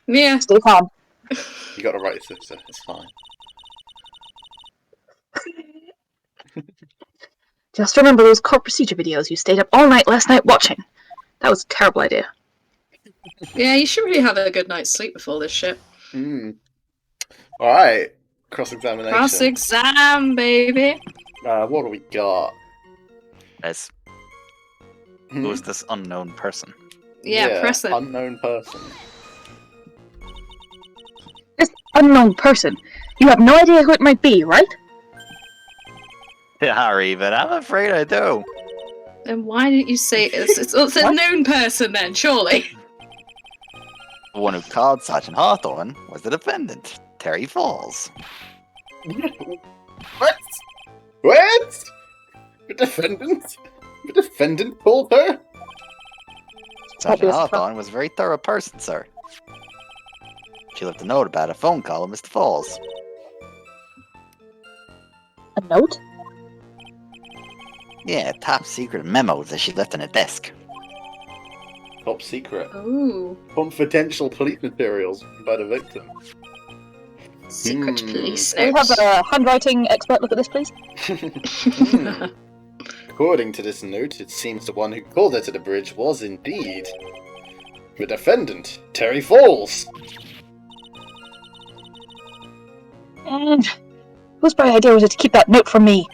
Mia. stay calm. You got to write it, sister. It's fine. Just remember those court procedure videos you stayed up all night last night watching. That was a terrible idea. Yeah, you should really have a good night's sleep before this shit. Alright, cross-examination. Cross-exam, baby. What do we got? As who is this unknown person? Yeah, press it. Unknown person. This unknown person. You have no idea who it might be, right? Harry, but I'm afraid I do. Then why didn't you say it's a known person then, surely? The one who called Sergeant Hawthorne was the defendant, Terry Falls. What? What? The defendant? The defendant called her? Sergeant Obvious. Hawthorne was a very thorough person, sir. She left a note about a phone call of Mr. Falls. A note? Yeah, top secret memos that she left on her desk. Top secret. Ooh. Confidential police materials by the victim. Secret police Can we have notes. a handwriting expert look at this, please? According to this note, it seems the one who called her to the bridge was indeed the defendant, Terry Falls. And whose bright idea was it to keep that note from me?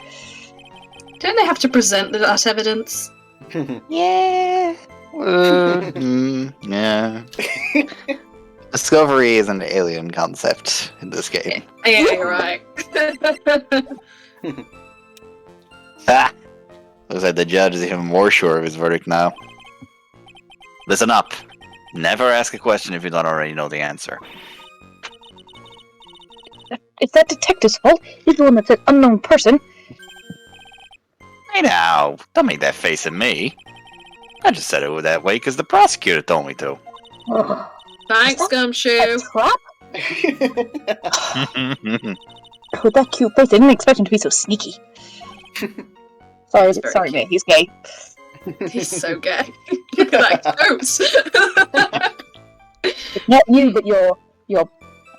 Don't they have to present that evidence? Yeah. Yeah. Discovery is an alien concept in this game. Yeah, you're right. Ah! Looks like the judge is even more sure of his verdict now. Listen up. Never ask a question if you don't already know the answer. It's that detective's fault. He's the one that said unknown person. Hey now, don't make that face at me. I just said it that way because the prosecutor told me to. Ugh. Thanks, A Gumshoe. trap? With that cute face, I didn't expect him to be so sneaky. Very Sorry, cute. mate. He's gay. He's so gay. Look at that coat. It's not you, but your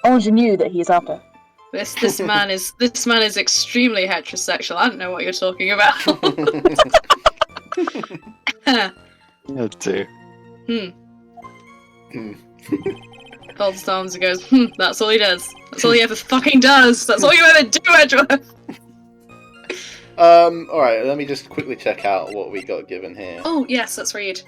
ingenue that he's after. This man is extremely heterosexual. I don't know what you're talking about. You too. Folds his arms and goes, that's all he does. That's all he ever fucking does. That's all you ever do, Edgeworth. Alright, let me just quickly check out what we got given here. Oh, yes, let's read.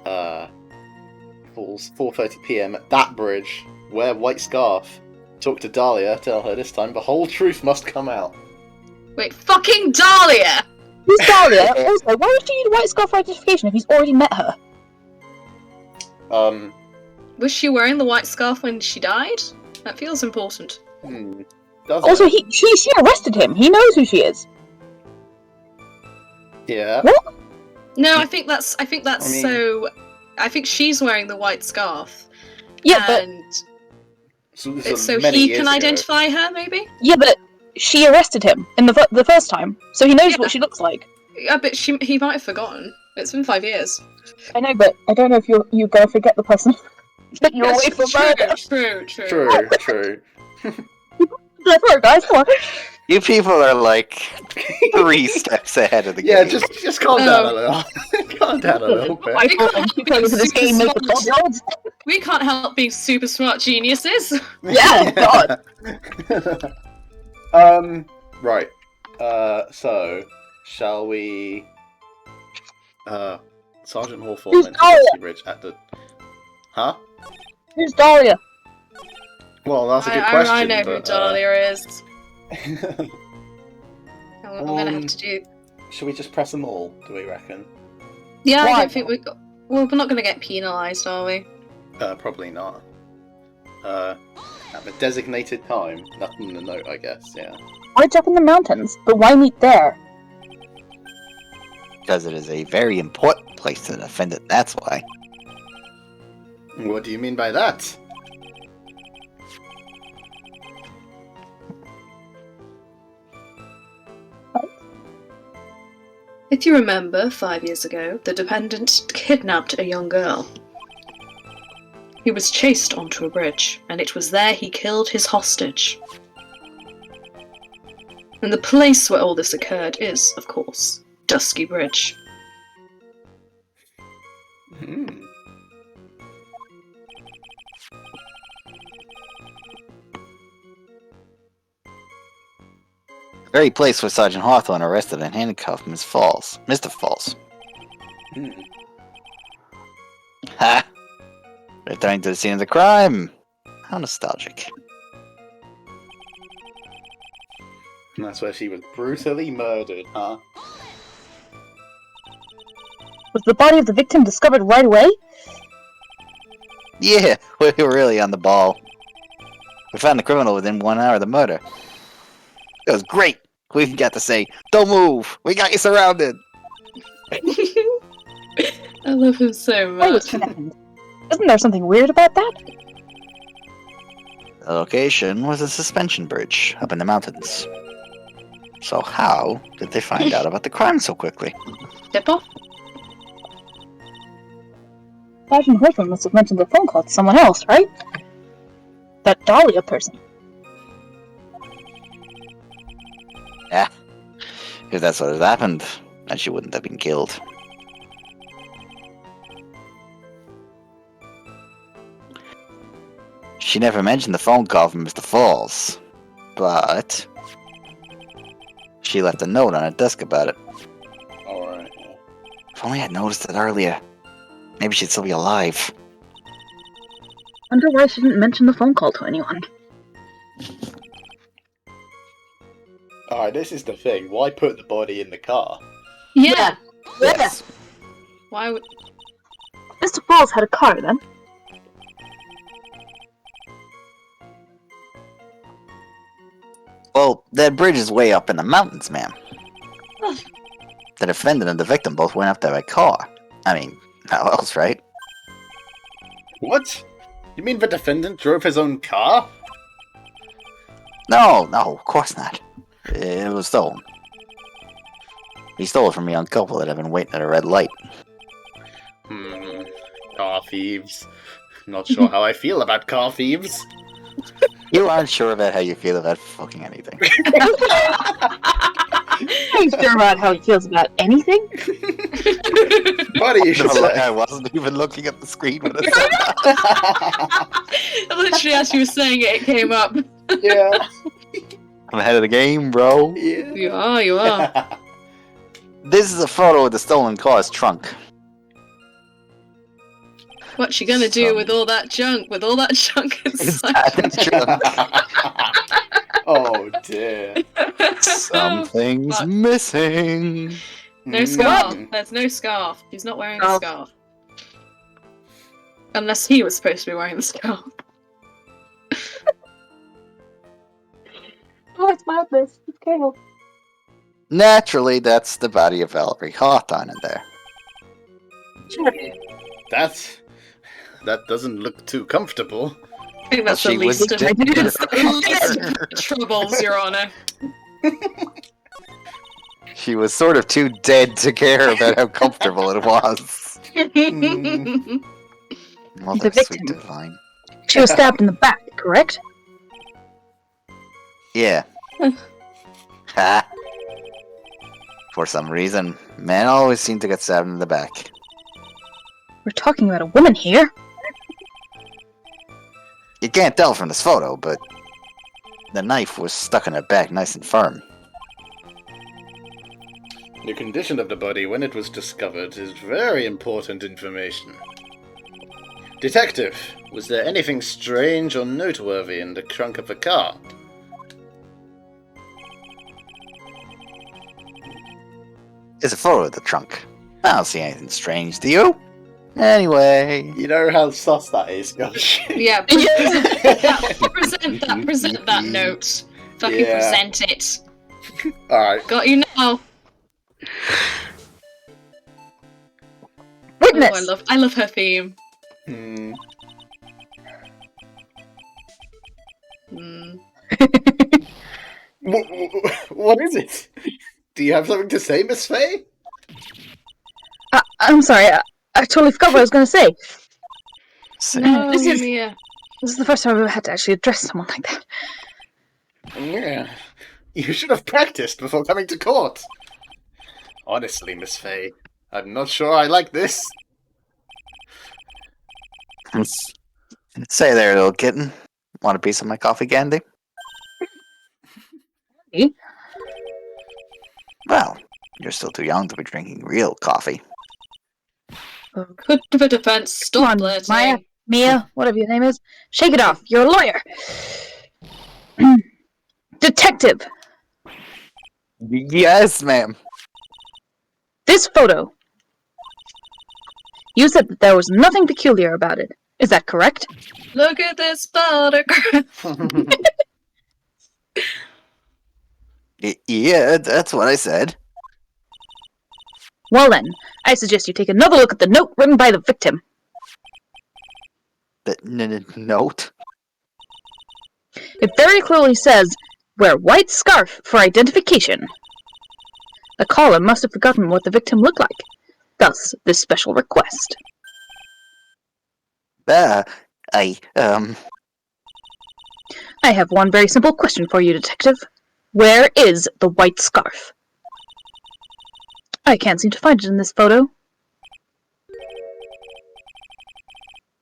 Falls 4:30 PM at that bridge. Wear white scarf. Talk to Dahlia, tell her this time the whole truth must come out. Wait, fucking Dahlia! Who's Dahlia? Also, why would she need a white scarf for identification if he's already met her? Was she wearing the white scarf when she died? That feels important. Does Also, it? she arrested him. He knows who she is. Yeah. What? No, I think that's I mean- so. I think she's wearing the white scarf. Yeah, but and So he can identify her, maybe? but she arrested him in the first time, so he knows Yeah. what she looks like. Yeah, but he might have forgotten. It's been 5 years. I know, but I don't know if you're gonna forget the person that you're away from murder. True. Clever, guys, come on. You people are like 3 steps ahead of the Yeah, game. just calm down a little. Calm down a little bit. I can't keep going to this game make the 12-year-olds. We can't help being super smart geniuses. Yeah, God. Right. So, shall we... Sergeant Hawthorne Who's went to Dahlia? Dusty Bridge at the... Huh? Who's Dahlia? Well, that's a good question, I know who but, Dahlia is. I'm gonna have to do... Should we just press them all, do we reckon? Yeah, I Why? don't think we're not gonna get penalised, are we? Probably not. At the designated time. Nothing in the note, I guess, yeah. Why jump in the mountains? But why meet there? Because it is a very important place to defend it, that's why. What do you mean by that? If you remember, 5 years ago, the defendant kidnapped a young girl. He was chased onto a bridge, and it was there he killed his hostage. And the place where all this occurred is, of course, Dusky Bridge. The very place where Sergeant Hawthorne arrested and handcuffed Mr. Falls. Ha! Returning to the scene of the crime. How nostalgic. And that's where she was brutally murdered, huh? Was the body of the victim discovered right away? Yeah, we were really on the ball. We found the criminal within 1 hour of the murder. It was great. We got to say, "Don't move. We got you surrounded." I love him so Why was much. connected? Isn't there something weird about that? The location was a suspension bridge up in the mountains. So how did they find out about the crime so quickly? Tip off? Sergeant Horton must have mentioned the phone call to someone else, right? That Dahlia person. Yeah. If that's what had happened, then she wouldn't have been killed. She never mentioned the phone call from Mr. Falls, but she left a note on her desk about it. Alright. If only I'd noticed it earlier, maybe she'd still be alive. Wonder why she didn't mention the phone call to anyone. Alright, this is the thing. Why put the body in the car? Yeah. Yes. Why would... Mr. Falls had a car then. Well, that bridge is way up in the mountains, ma'am. The defendant and the victim both went up there by car. I mean, how else, right? What? You mean the defendant drove his own car? No, of course not. It was stolen. He stole it from a young couple that had been waiting at a red light. Car thieves. Not sure how I feel about car thieves. You aren't sure about how you feel about fucking anything. Are you sure about how he feels about anything? Buddy, you should say. I wasn't even looking at the screen when I said that. Literally, as you were saying it, it came up. Yeah. I'm ahead of the game, bro. Yeah. You are. This is a photo of the stolen car's trunk. What you gonna do with all that junk? With all that junk inside? Oh dear. Something's Fuck. missing. No scarf. There's no scarf. He's not wearing the Oh. scarf. Unless he was supposed to be wearing the scarf. Oh, it's madness. It's chaos. Naturally, that's the body of Valerie Hawthorne in there. Sure. That doesn't look too comfortable. I think that's Well, the she was least of dead. that's the least of the troubles, Your Honor. She was sort of too dead to care about how comfortable it was. Mother The sweet victim. divine. She was stabbed in the back, correct? Yeah. Ha. For some reason, men always seem to get stabbed in the back. We're talking about a woman here. You can't tell from this photo, but the knife was stuck in her back nice and firm. The condition of the body when it was discovered is very important information. Detective, was there anything strange or noteworthy in the trunk of the car? It's a photo of the trunk. I don't see anything strange, do you? Anyway, You know how sus that is, gosh. Yeah, present that note. Fucking Yeah. present it. Alright. Got you now. Witness! Oh, I love her theme. Hmm. What is it? Do you have something to say, Miss Faye? I'm sorry, I totally forgot what I was going to say. No, This is- Mia. This is the first time I've ever had to actually address someone like that. Yeah. You should have practiced before coming to court. Honestly, Miss Faye, I'm not sure I like this. say there, little kitten. Want a piece of my coffee candy? Me? Well, you're still too young to be drinking real coffee. Could the defense stop on, flirting? Maya. Mia, whatever your name is. Shake it off. You're a lawyer. Detective, Yes, ma'am. this photo. You said that there was nothing peculiar about it. Is that correct? Look at this photograph. Yeah, that's what I said. Well then, I suggest you take another look at the note written by the victim. The note? It very clearly says, wear white scarf for identification. The caller must have forgotten what the victim looked like. Thus, this special request. I have one very simple question for you, Detective. Where is the white scarf? I can't seem to find it in this photo.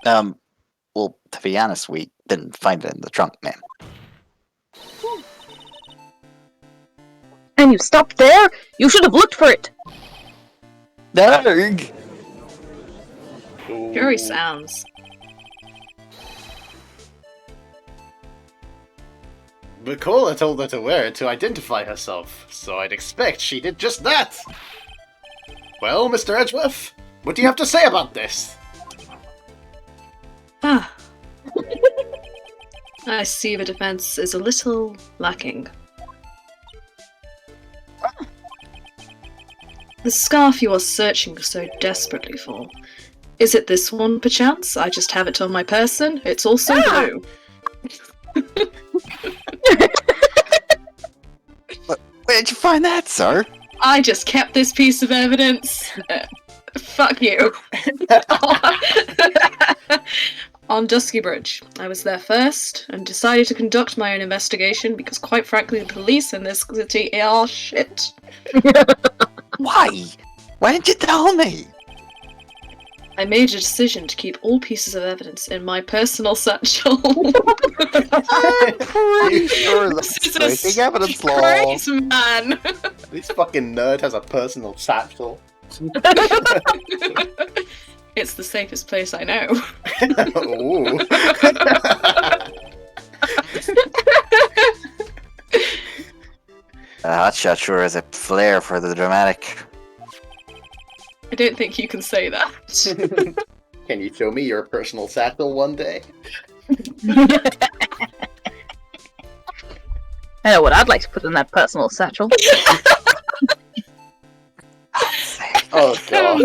Well, to be honest, we didn't find it in the trunk, ma'am. And you stopped there? You should have looked for it! Jury sounds. The caller told her to wear it to identify herself, so I'd expect she did just that! Well, Mr. Edgeworth, what do you have to say about this? Ah. I see the defense is a little lacking. The scarf you are searching so desperately for. Is it this one, perchance? I just have it on my person. It's also blue. Where did you find that, sir? I just kept this piece of evidence. Fuck you. On Dusky Bridge. I was there first and decided to conduct my own investigation because, quite frankly, the police in this city are shit. Why? Why didn't you tell me? I made a decision to keep all pieces of evidence in my personal satchel. I'm pretty sure that's breaking evidence law. Christ, man. This fucking nerd has a personal satchel. It's the safest place I know. Ooh. Hotshot sure has a flair for the dramatic. I don't think you can say that. Can you show me your personal satchel one day? I know what I'd like to put in that personal satchel. Oh god.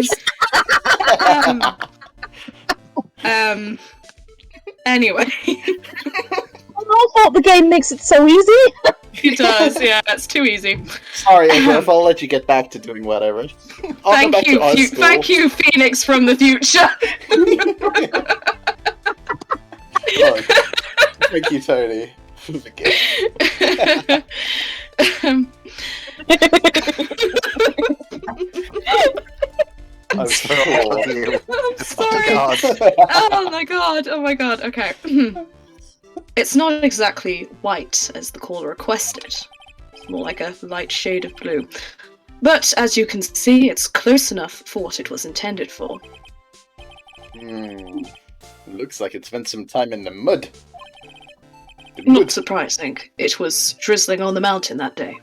Anyway. I thought the game makes it so easy. It does, yeah, it's too easy. Sorry, Edgeworth, I'll let you get back to doing whatever. Thank you, Phoenix from the future. Oh, thank you, Tony, for the gift. I'm so proud of you. I'm sorry. Oh my god, okay. It's not exactly white as the caller requested. It's more like a light shade of blue. But as you can see, it's close enough for what it was intended for. Looks like it spent some time in the mud. Not surprising. It was drizzling on the mountain that day.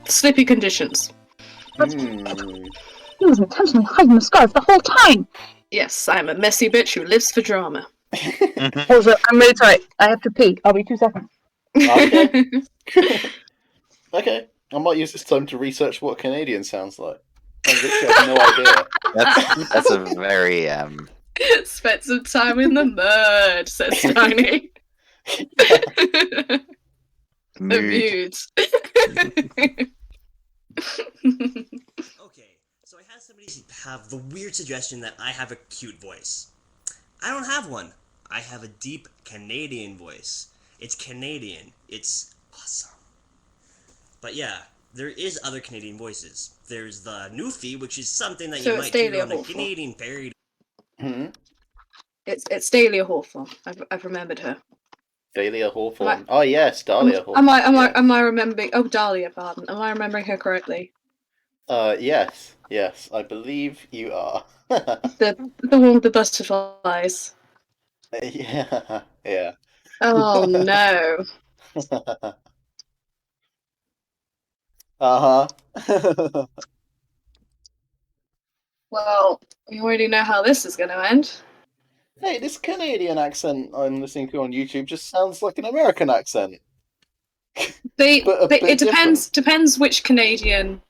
Slippy conditions. He was intentionally hiding the scarf the whole time. Yes, I'm a messy bitch who lives for drama. Hold up, I'm really sorry. I have to pee. I'll be 2 seconds. Okay. Okay, I might use this time to research what Canadian sounds like. I literally have no idea. That's a very Spent some time in the mud, says Tony. mood. Okay, so I had somebody have the weird suggestion that I have a cute voice. I don't have one. I have a deep Canadian voice. It's Canadian. It's awesome. But yeah, there is other Canadian voices. There's the Newfie, which is something that you might hear on a Canadian parody. It's Dahlia Hawthorne. I've remembered her. Dahlia Hawthorne. Oh yes, Dahlia Hawthorne. Am I remembering? Oh, Dahlia, pardon. Am I remembering her correctly? Yes, I believe you are. The one with the butterflies. Yeah. Oh no. Well, you already know how this is going to end. Hey, this Canadian accent I'm listening to on YouTube just sounds like an American accent. It depends which Canadian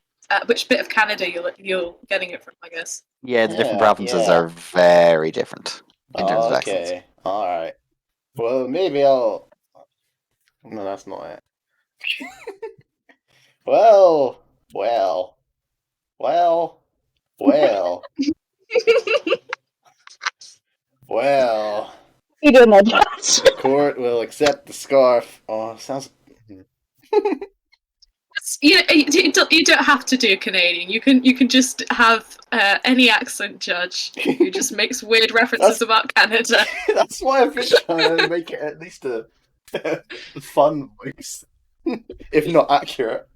which bit of Canada you're getting it from, I guess. Yeah, the different Yeah, provinces yeah. are very different in terms of accents. Okay, alright. Well, maybe I'll... No, that's not it. Well... Well... You doing that, Josh? The court will accept the scarf. Oh, sounds... You don't have to do Canadian. You can just have any accent judge who just makes weird references about Canada. That's why I've been trying to make it at least a fun voice, if not accurate.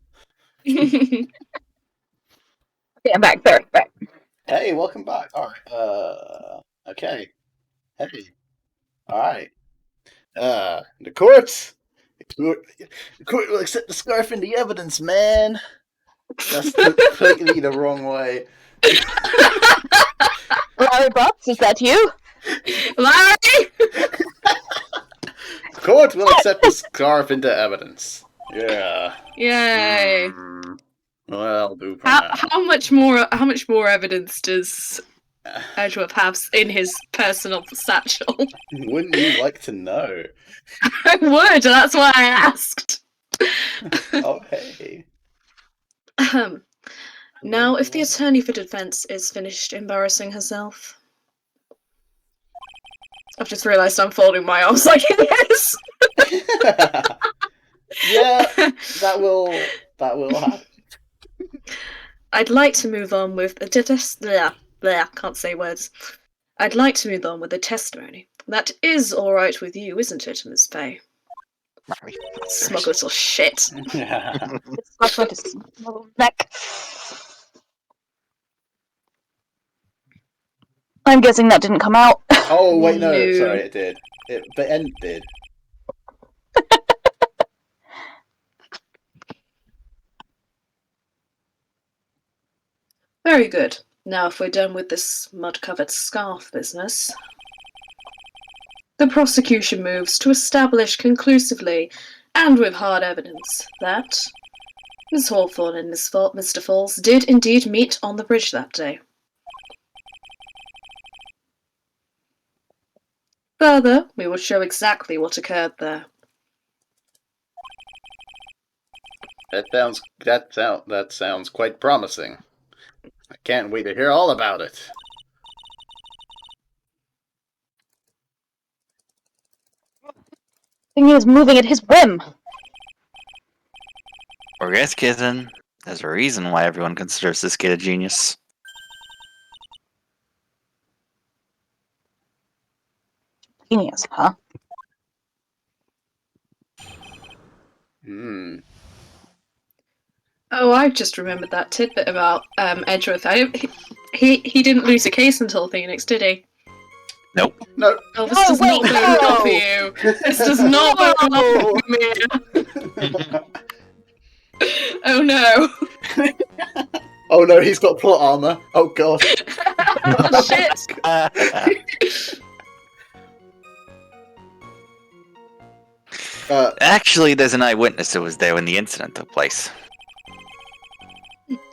Okay, I'm back. Sorry, back. Hey, welcome back. Alright, okay. Hey. Alright. The court will accept the scarf in the evidence, man. That's completely the wrong way. Larry Box, is that you? Larry! The court will accept the scarf into evidence. Yeah. Yay! Well, do for now. How much more evidence does Edgeworth have in his personal satchel? Wouldn't you like to know? I would. That's why I asked. Oh, hey. Now, if the attorney for defense is finished embarrassing herself. I've just realised I'm folding my arms like yes. Yeah, that will happen. I'd like to move on with can't say words. I'd like to move on with the testimony. That is all right with you, isn't it, Miss Fay? Smug little shit. It's not going to smell neck. I'm guessing that didn't come out. Oh, wait, no, No. sorry, it did. The end did. Very good. Now, if we're done with this mud-covered scarf business, the prosecution moves to establish conclusively and with hard evidence that Miss Hawthorne and Mr. Falls did indeed meet on the bridge that day. Further, we will show exactly what occurred there. That sounds quite promising. I can't wait to hear all about it. Thing is moving at his whim. Or yes, kitten. There's a reason why everyone considers this kid a genius. Genius, huh? Oh, I've just remembered that tidbit about Edgeworth. He didn't lose a case until Phoenix, did he? Nope. No. Oh, this does not bode well for you. This does not bode well for me. Oh no. Oh no, he's got plot armor. Oh god. Oh shit. Actually, there's an eyewitness who was there when the incident took place.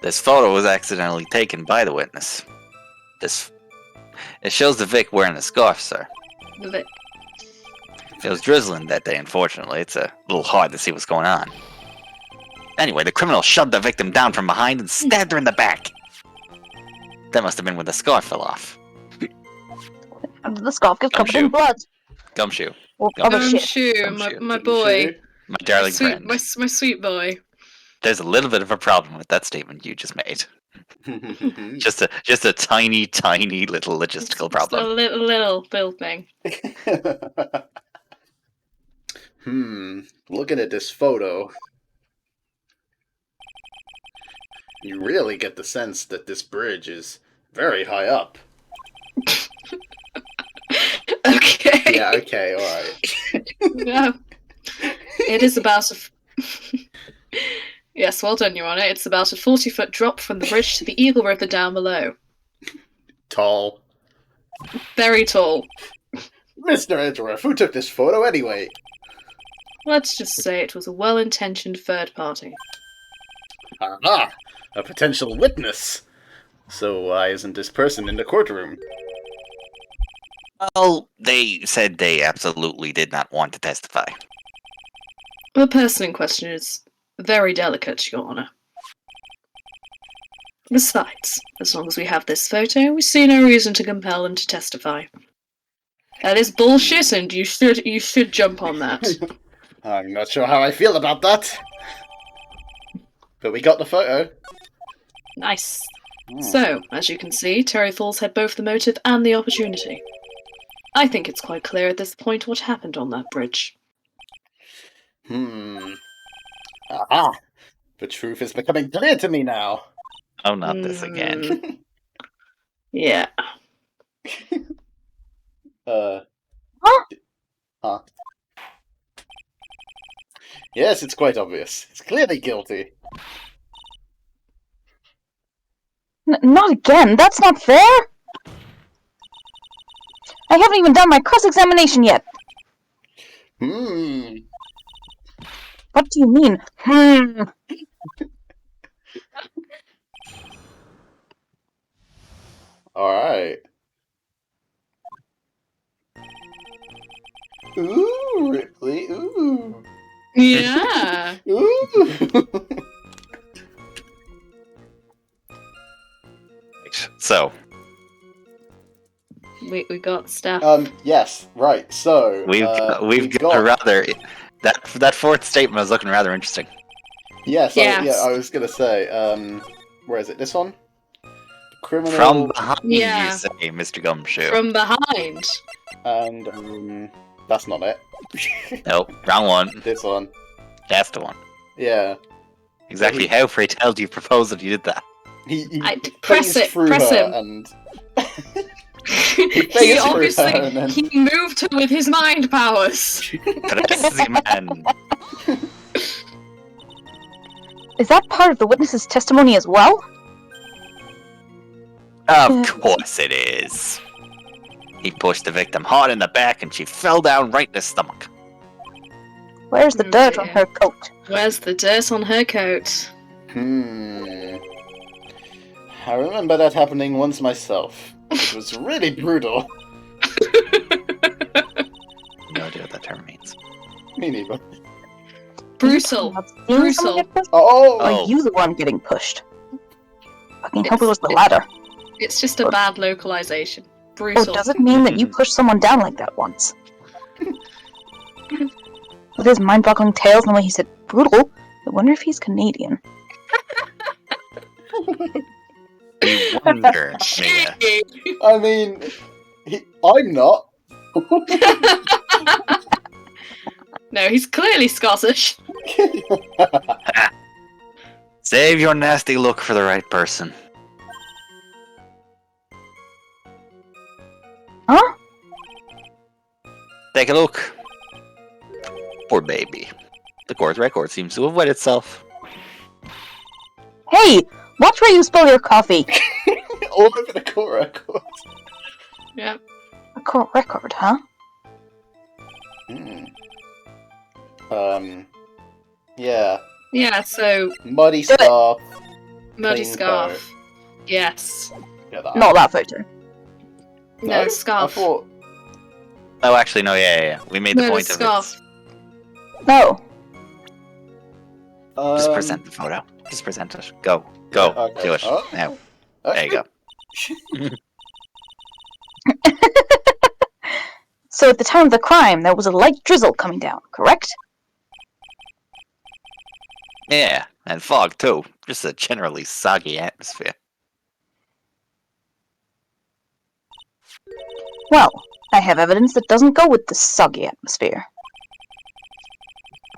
This photo was accidentally taken by the witness. It shows the Vic wearing a scarf, sir. The Vic. It was drizzling that day, unfortunately. It's a little hard to see what's going on. Anyway, the criminal shoved the victim down from behind and stabbed her in the back. That must have been when the scarf fell off. The scarf gets covered in blood. Gumshoe. Or other shit. Gumshoe, my boy. My darling friend. My sweet boy. There's a little bit of a problem with that statement you just made. just a tiny, tiny little logistical problem. A little thing. Looking at this photo, you really get the sense that this bridge is very high up. Okay. Yeah, okay, alright. Yeah. It is about Yes, well done, Your Honour. It's about a 40-foot drop from the bridge to the Eagle River down below. Tall. Very tall. Mr. Edgeworth, who took this photo anyway? Let's just say it was a well-intentioned third party. Aha! a potential witness. So why isn't this person in the courtroom? Well, they said they absolutely did not want to testify. The person in question is very delicate, Your Honor. Besides, as long as we have this photo, we see no reason to compel him to testify. That is bullshit, and you should jump on that. I'm not sure how I feel about that. But we got the photo. Nice. So, as you can see, Terry Falls had both the motive and the opportunity. I think it's quite clear at this point what happened on that bridge. Aha! The truth is becoming clear to me now. Oh, not this again. Yeah. Huh? Yes, it's quite obvious. It's clearly guilty. Not again. That's not fair. I haven't even done my cross-examination yet. What do you mean? Alright. Ooh, Ripley, ooh. Yeah. Ooh. So, We got stuff. Yes, right, so... we've got a rather... That fourth statement was looking rather interesting. Yes, Yes. I was gonna say, where is it? This one? Criminal... From behind, Yeah. you say, Mr. Gumshoe. From behind. And, that's not it. Nope, wrong one. This one. That's the one. Yeah. Exactly how, pray tell, do you propose that you did that? He Press phased it, through press her him. and... He through obviously her and then- he moved her with his mind powers. Crazy man. Is that part of the witness's testimony as well? Of course it is. He pushed the victim hard in the back and she fell down right in the stomach. Where's the dirt on dear. her coat? Where's the dirt on her coat? I remember that happening once myself. It was really brutal. No idea what that term means. Me neither. Brutal. Not seeing someone Brutal. get pushed? Oh! Or are you the one getting pushed? Fucking hope it was the latter. It's just a bad localization. Or Brutal. does it mean that you pushed someone down like that once? With his mind-boggling tales and the way he said brutal, I wonder if he's Canadian. You wonder, Mia. I mean, I'm not. No, he's clearly Scottish. Save your nasty look for the right person. Huh? Take a look. Poor baby. The court record seems to have wet itself. Hey! Watch where you spill your coffee! All over the court record. Yep. A court record, huh? Yeah. Yeah, so Muddy scarf. muddy Clean scarf. Yes. Get that. Not that photo. No, scarf. I thought... Oh, actually, no, yeah. We made the No, point the of scarf. it. No. Just present the photo. Just present it. Go. Okay. Do it. Oh. Now. There you go. So at the time of the crime, there was a light drizzle coming down, correct? Yeah, and fog too. Just a generally soggy atmosphere. Well, I have evidence that doesn't go with the soggy atmosphere.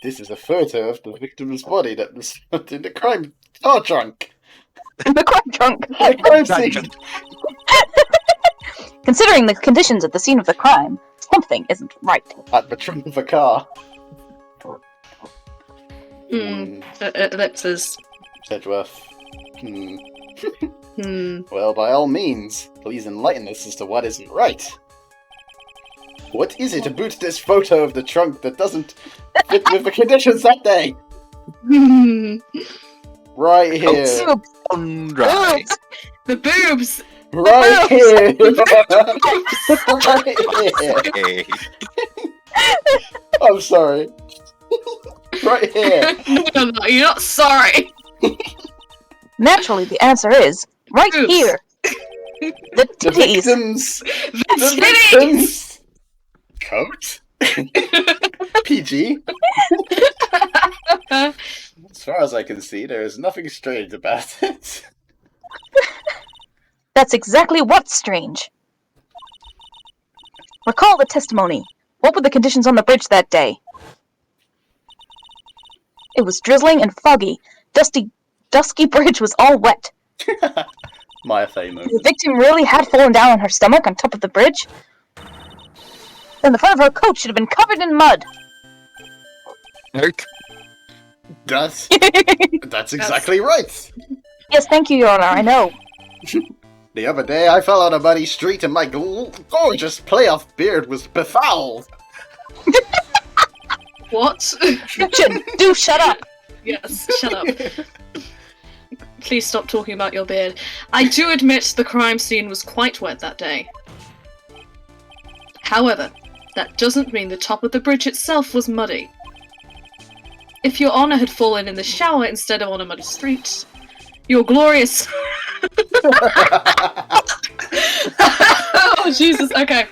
This is a photo of the victim's body that was found in the crime car trunk. The crime trunk! The crime scene. Considering the conditions at the scene of the crime, something isn't right. At the trunk of a car. Ellipses. Sedgeworth. Hmm. Well, by all means, please enlighten us as to what isn't right. What is it about this photo of the trunk that doesn't fit with the conditions that day? Right here. Boobs. Undry. Boobs. The boobs! Right here. right here. Okay. I'm sorry. Right here. No, you're not sorry! Naturally, the answer is right Boobs. here. The The titties. victims. The The victims. Coat. PG. As far as I can see, there is nothing strange about it. That's exactly what's strange. Recall the testimony. What were the conditions on the bridge that day? It was drizzling and foggy. Dusky bridge was all wet. My Fey The moment. victim really had fallen down on her stomach on top of the bridge. Then the front of her coat should have been covered in mud. That's exactly right. Yes, thank you, Your Honor, I know. The other day, I fell on a muddy street and my gorgeous playoff beard was befouled. What? Richard, do shut up. Yes, shut up. Please stop talking about your beard. I do admit the crime scene was quite wet that day. However, that doesn't mean the top of the bridge itself was muddy. If Your Honor had fallen in the shower instead of on a muddy street, your glorious... Oh, Jesus, okay.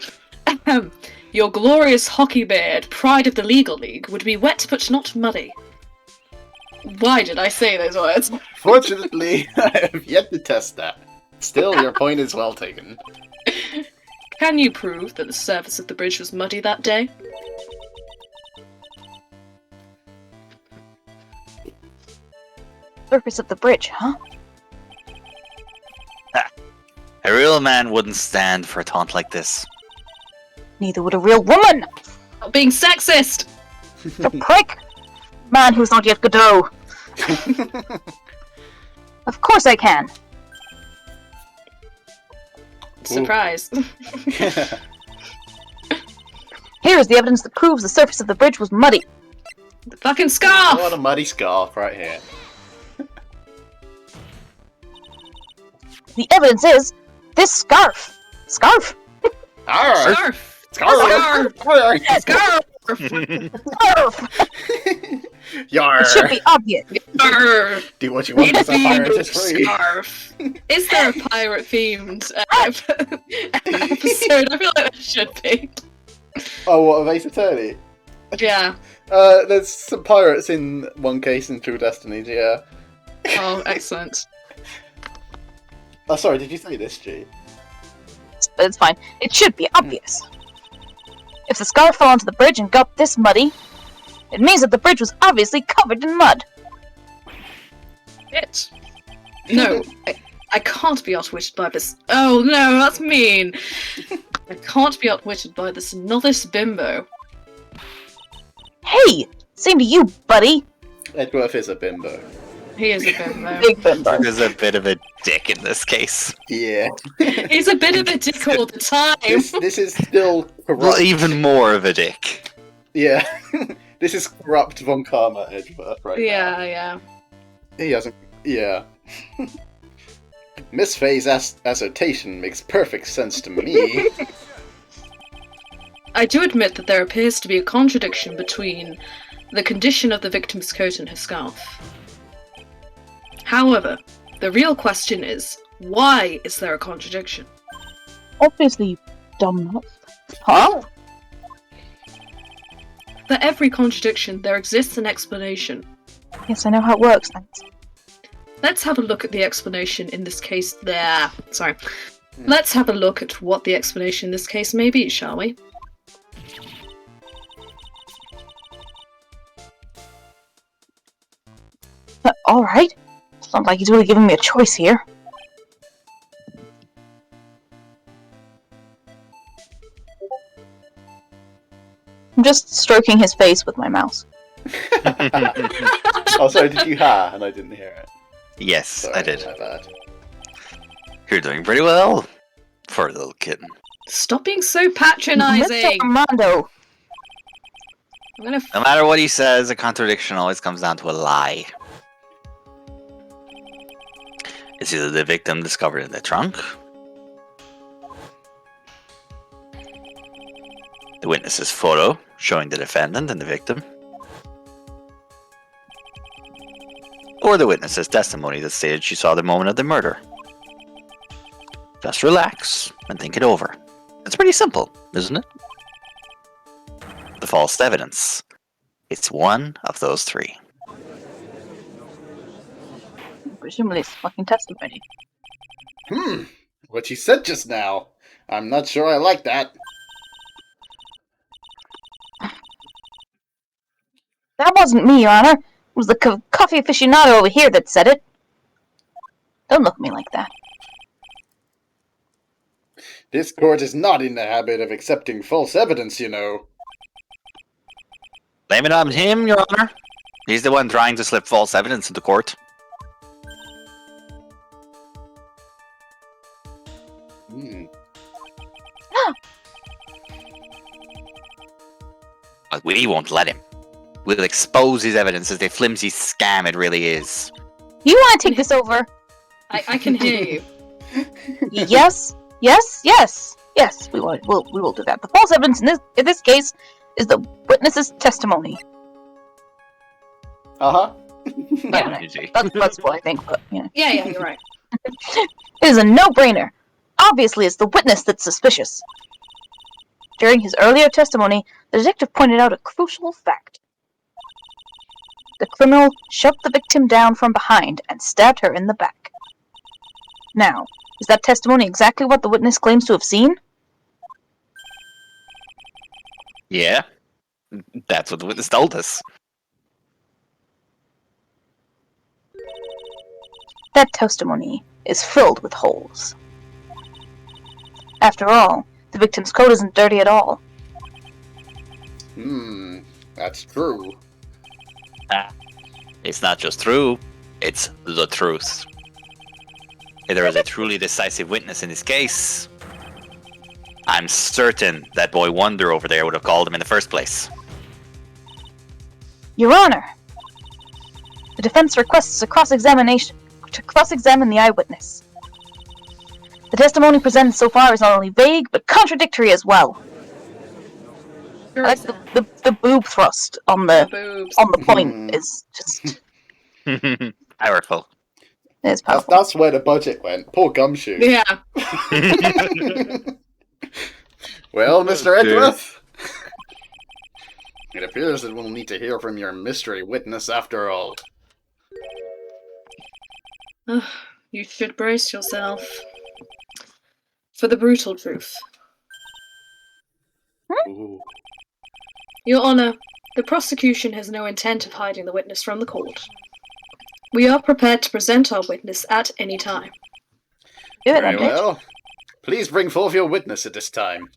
Your glorious hockey beard, pride of the legal league, would be wet but not muddy. Why did I say those words? Fortunately, I have yet to test that. Still, your point is well taken. Can you prove that the surface of the bridge was muddy that day? Surface of the bridge, huh? A real man wouldn't stand for a taunt like this. Neither would a real woman. Not being sexist! The prick. Man who's not yet Godot. Of course I can. Surprise. Here is the evidence that proves the surface of the bridge was muddy. The fucking scarf! What a muddy scarf right here. The evidence is this scarf. Scarf? Arr! Scarf! Scarf! Scarf! Scarf! Yar! It should be obvious. Scarf! Do what you want as a pirate is free. Scarf. Is there a pirate themed episode? I feel like there should be. Oh, what, of Ace Attorney? Yeah. There's some pirates in one case in True Destinies, yeah. Oh, excellent. Oh, sorry, did you say this, G? But it's fine. It should be obvious. If the scarf fell onto the bridge and got this muddy, it means that the bridge was obviously covered in mud. It. No, I can't be outwitted by this. Oh no, that's mean. I can't be outwitted by this novice bimbo. Hey! Same to you, buddy. Edgeworth is a bimbo. He is a bimbo. Big bimbo. There's a bit of a dick in this case. Yeah. He's a bit of a dick all the time. This is still corrupt. Well, even more of a dick. Yeah. This is corrupt Von Karma Edgeworth right now. Yeah. He hasn't... Yeah. Miss Faye's assertion makes perfect sense to me. I do admit that there appears to be a contradiction between the condition of the victim's coat and her scarf. However, the real question is, why is there a contradiction? Obviously, you dumb nuts. Huh? For every contradiction, there exists an explanation. Yes, I know how it works, thanks. Let's have a look at the explanation in this case there. Sorry. Let's have a look at what the explanation in this case may be, shall we? Alright. Sounds like he's really giving me a choice here. I'm just stroking his face with my mouse. Oh, sorry, did you ha? And I didn't hear it. Yes, Sorry, I did. my bad. You're doing pretty well for a little kitten. Stop being so patronizing! Mr. Armando! I'm gonna No matter what he says, a contradiction always comes down to a lie. It's either the victim discovered in the trunk, the witness's photo showing the defendant and the victim, or the witness's testimony that stated she saw the moment of the murder. Just relax and think it over. It's pretty simple, isn't it? The false evidence. It's one of those three. Presumably it's fucking testimony. What you said just now. I'm not sure I like that. That wasn't me, Your Honor. It was the coffee aficionado over here that said it. Don't look at me like that. This court is not in the habit of accepting false evidence, you know. Blame it on him, Your Honor. He's the one trying to slip false evidence into court. But we won't let him. We'll expose his evidence as the flimsy scam it really is. You want to take this over? I can hear you. Yes, we will do that. The false evidence in this case is the witness's testimony. Yeah. That's what I think, but yeah. Yeah, you're right. It is a no-brainer. Obviously, it's the witness that's suspicious. During his earlier testimony, the detective pointed out a crucial fact. The criminal shoved the victim down from behind and stabbed her in the back. Now, is that testimony exactly what the witness claims to have seen? Yeah. That's what the witness told us. That testimony is filled with holes. After all, the victim's coat isn't dirty at all. That's true. It's not just true, it's the truth. If there is a truly decisive witness in this case, I'm certain that boy Wonder over there would have called him in the first place. Your Honor, the defense requests a cross-examination to cross-examine the eyewitness. The testimony presented so far is not only vague, but contradictory as well. I like the boob thrust on the point is just Powerful. it's powerful. That's where the budget went. Poor Gumshoe. Yeah. Well, Mr. Edgeworth, it appears that we'll need to hear from your mystery witness after all. You should brace yourself for the brutal truth. Ooh. Your Honor, the prosecution has no intent of hiding the witness from the court. We are prepared to present our witness at any time. Do it, Very bitch. well. Please bring forth your witness at this time.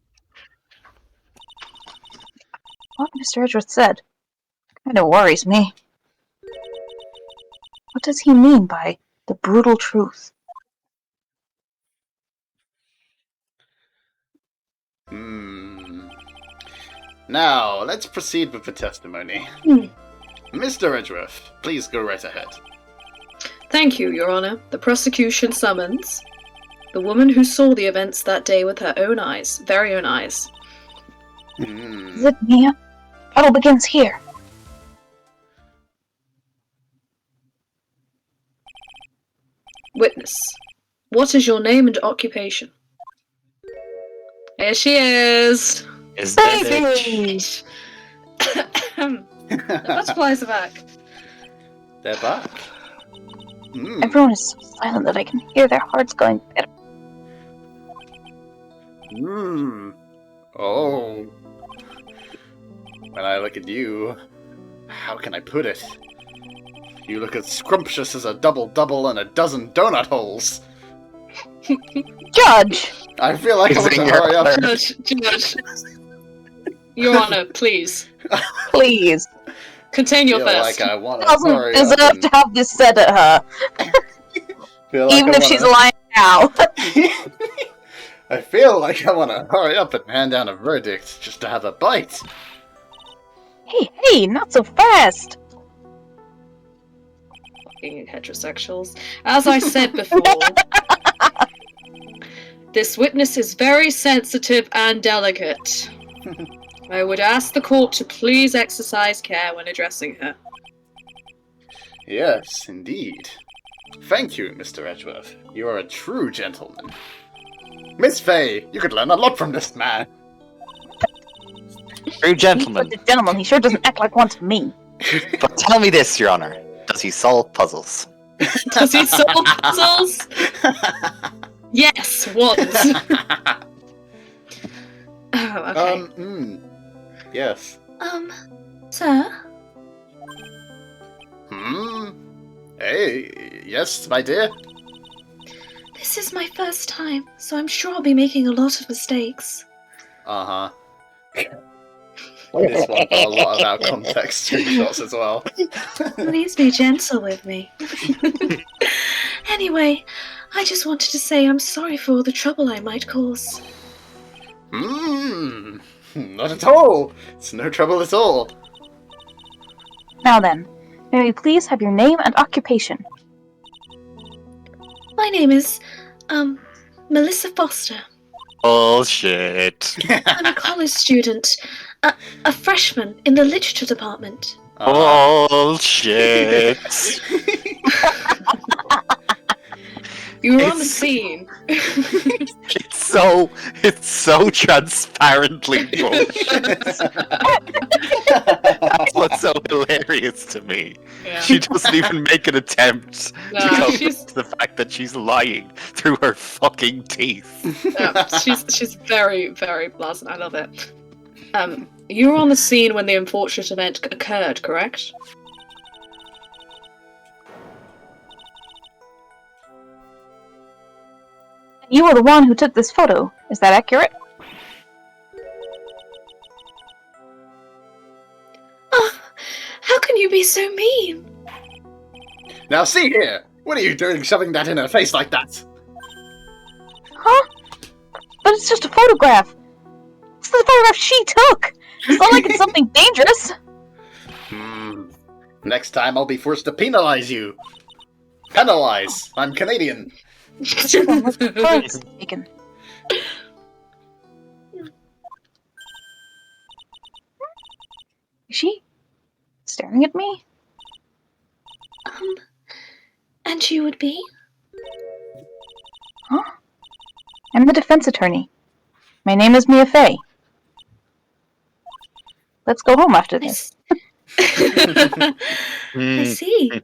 What Mr. Edgeworth said kind of worries me. What does he mean by the brutal truth? Now, let's proceed with the testimony. Mr. Edgeworth, please go right ahead. Thank you, Your Honor. The prosecution summons the woman who saw the events that day with her own eyes, very own eyes. Is it Mia? Battle begins here. Witness, what is your name and occupation? Here she is. Is that it? Baby! The butterflies are back. They're back. Everyone is so silent that I can hear their hearts going better. Oh. When I look at you, how can I put it? You look as scrumptious as a double-double and a dozen donut holes. Judge! I feel like I want to hurry up. Judge. Your Honor, please. Please. Contain your I feel thirst. like I want to Doesn't hurry deserve up. to have this said at her. Even if she's lying now. I feel like I want to hurry up and hand down a verdict just to have a bite. Hey, not so fast. fucking heterosexuals. As I said before, this witness is very sensitive and delicate. I would ask the court to please exercise care when addressing her. Yes, indeed. Thank you, Mr. Edgeworth. You are a true gentleman. Miss Fay, you could learn a lot from this man. True gentleman. But the gentleman, he sure doesn't act like one to me. But tell me this, Your Honor. Does he solve puzzles? Does he solve puzzles? Yes, once. Oh, okay. Yes. Sir? Hey, yes, my dear? This is my first time, so I'm sure I'll be making a lot of mistakes. Uh-huh. This one got a lot of out-context screenshots as well. Please be gentle with me. Anyway, I just wanted to say I'm sorry for all the trouble I might cause. Not at all. It's no trouble at all. Now then, may we please have your name and occupation? My name is, Melissa Foster. Bullshit. I'm a college student, a freshman in the literature department. Bullshit. You were on the scene. It's so transparently bullshit. That's what's so hilarious to me. Yeah. She doesn't even make an attempt No, to come she's- to the fact that she's lying through her fucking teeth. Yeah, she's very, very pleasant. I love it. You were on the scene when the unfortunate event occurred, correct? You were the one who took this photo. Is that accurate? Oh, how can you be so mean? Now see here! What are you doing shoving that in her face like that? Huh? But it's just a photograph. It's the photograph she took. It's not like it's something dangerous. Next time I'll be forced to penalize you. Penalize! I'm Canadian. Photos taken. Is she staring at me? And you would be? Huh? I'm the defense attorney. My name is Mia Fey. Let's go home after this. I see.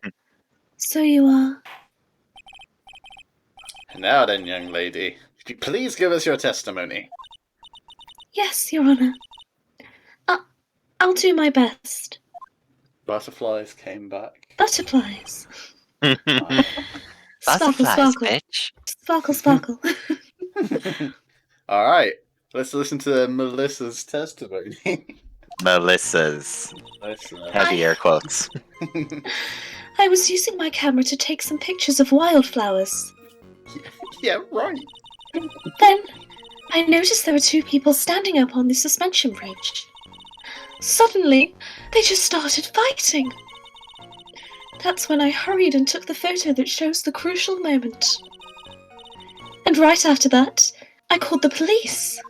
So you are... Now then, young lady, could you please give us your testimony? Yes, Your Honor. I'll do my best. Butterflies came back. Butterflies. Wow. Sparkle, Butterflies, sparkle. bitch. Sparkle, sparkle. Alright, let's listen to Melissa's testimony. Melissa's. Melissa. Heavy air quotes. I was using my camera to take some pictures of wildflowers. Yeah, right. Then, I noticed there were two people standing up on the suspension bridge. Suddenly, they just started fighting. That's when I hurried and took the photo that shows the crucial moment. And right after that, I called the police.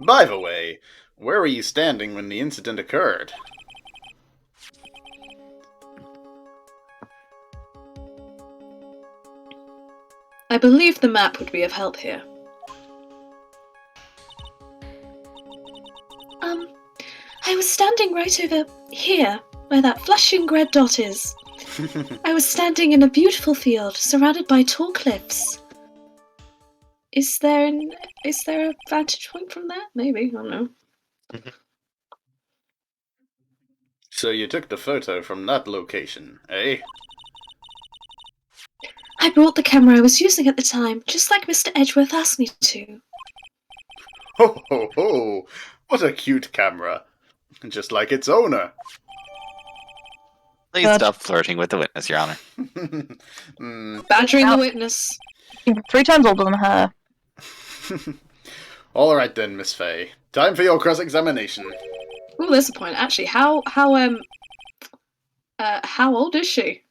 By the way, where were you standing when the incident occurred? I believe the map would be of help here. I was standing right over here, where that flashing red dot is. I was standing in a beautiful field, surrounded by tall cliffs. Is there a vantage point from there? Maybe, I don't know. So you took the photo from that location, eh? I brought the camera I was using at the time, just like Mr. Edgeworth asked me to. Ho ho ho! What a cute camera. Just like its owner. Please stop flirting with the witness, Your Honor. Badgering the witness. You're 3 times older than her. Alright then, Miss Faye. Time for your cross-examination. Oh, there's a point. Actually, how old is she?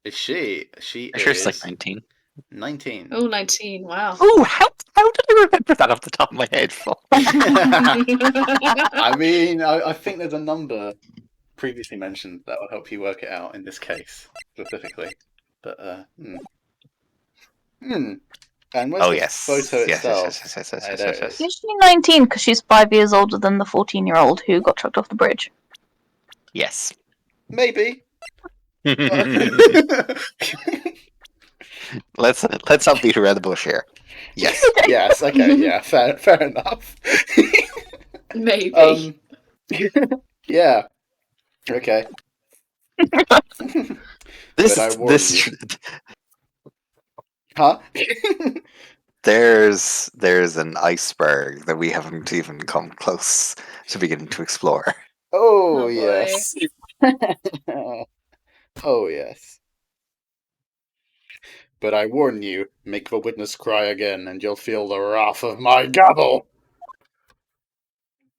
Is she? She I'm sure is it's like 19. 19. Oh, 19. Wow. Oh, how did I remember that off the top of my head? I mean, I think there's a number previously mentioned that will help you work it out in this case, specifically. But, And where's Oh, the yes. photo Yes, itself? yes. Is she 19 because she's 5 years older than the 14-year-old who got chucked off the bridge? Yes. Maybe. Let's not beat around the bush here. Yes. Yes, okay, yeah, fair enough. Maybe. Yeah. Okay. But I warned you. Huh? There's an iceberg that we haven't even come close to beginning to explore. Oh, Oh, boy. yes. Oh, yes. But I warn you, make the witness cry again, and you'll feel the wrath of my gavel!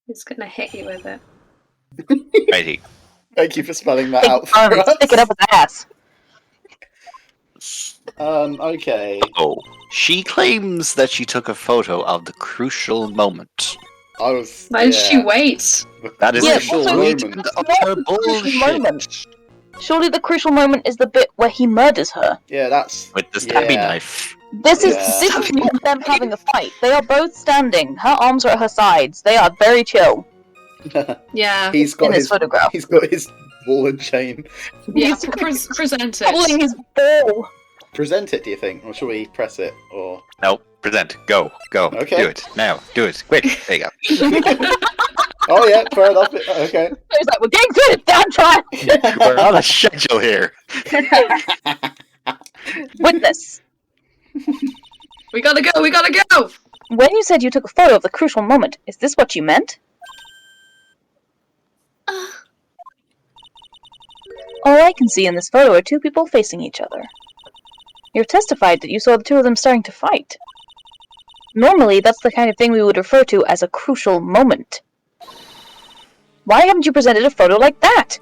He's gonna hit you with it. Righty. Thank you for spelling that Take out it for and us. stick it up his ass. Okay. Oh, she claims that she took a photo of the crucial moment. I was. Why did she wait? That is Yeah, the crucial so point moment. of Not her the crucial bullshit. moment. Surely the crucial moment is the bit where he murders her. Yeah, that's. With the stabby Yeah. knife. This is Yeah. not them having a fight. They are both standing. Her arms are at her sides. They are very chill Yeah. He's got in this his. photograph. He's got his ball and chain. Yeah. He's Present pulling it. his ball. Present it, do you think, or shall we press it? Or No, present. Go. Okay. Do it. Now. Do it. Quick. There you go. oh yeah, fair enough. Okay. He's like, we're getting through the damn trial. We're on a schedule here. Witness, We gotta go. We gotta go. when you said you took a photo of the crucial moment, is this what you meant? All I can see in this photo are two people facing each other. You testified that you saw the two of them starting to fight. Normally, that's the kind of thing we would refer to as a crucial moment. Why haven't you presented a photo like that?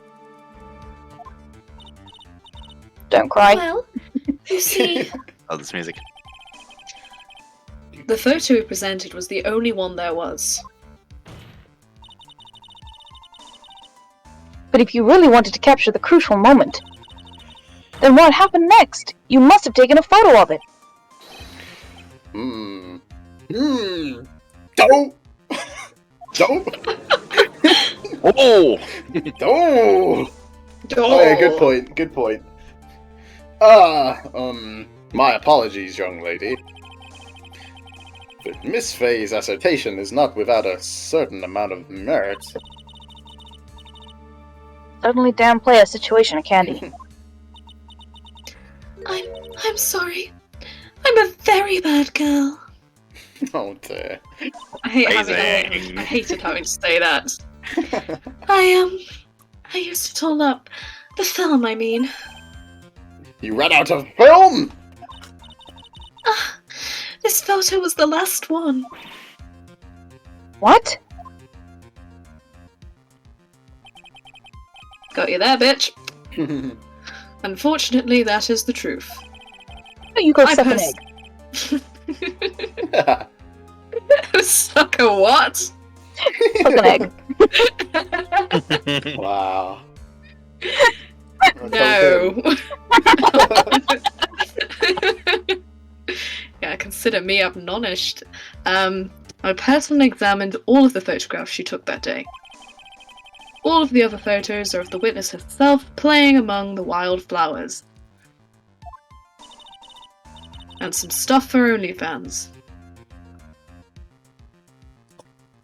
Don't cry. Well, you see, Oh, this music. the photo we presented was the only one there was. But if you really wanted to capture the crucial moment, then what happened next? You must have taken a photo of it. Don't. Don't. Oh! Oh. Oh yeah, good point. Good point. My apologies, young lady. But Miss Faye's assertion is not without a certain amount of merit. Certainly downplay a situation, Candy. I'm sorry. I'm a very bad girl. Oh dear. I Amazing. hated having to say that. I used it all up. The film, I mean. You ran out of film? This photo was the last one. What? Got you there, bitch. Unfortunately, that is the truth. You go I suck an pers- egg. Suck a what? Suck an egg. Wow. No. Yeah, consider me admonished. I personally examined all of the photographs she took that day. All of the other photos are of the witness herself playing among the wild flowers. And some stuff for OnlyFans.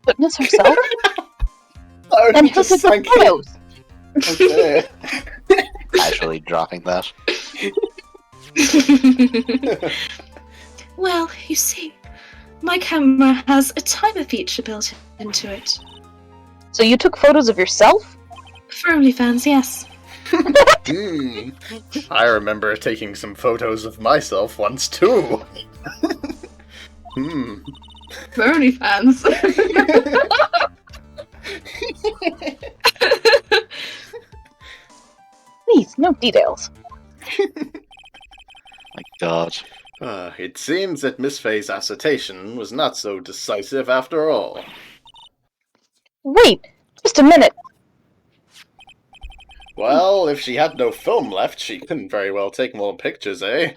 Witness herself? Oh, And you who just took the sank photos? it. Okay. Casually dropping that. Well, you see, my camera has a timer feature built into it. So you took photos of yourself? For OnlyFans, yes. I remember taking some photos of myself once too. For OnlyFans. Please, no details. My God. It seems that Miss Faye's assertion was not so decisive after all. Wait, just a minute. Well, if she had no film left, she couldn't very well take more pictures, eh?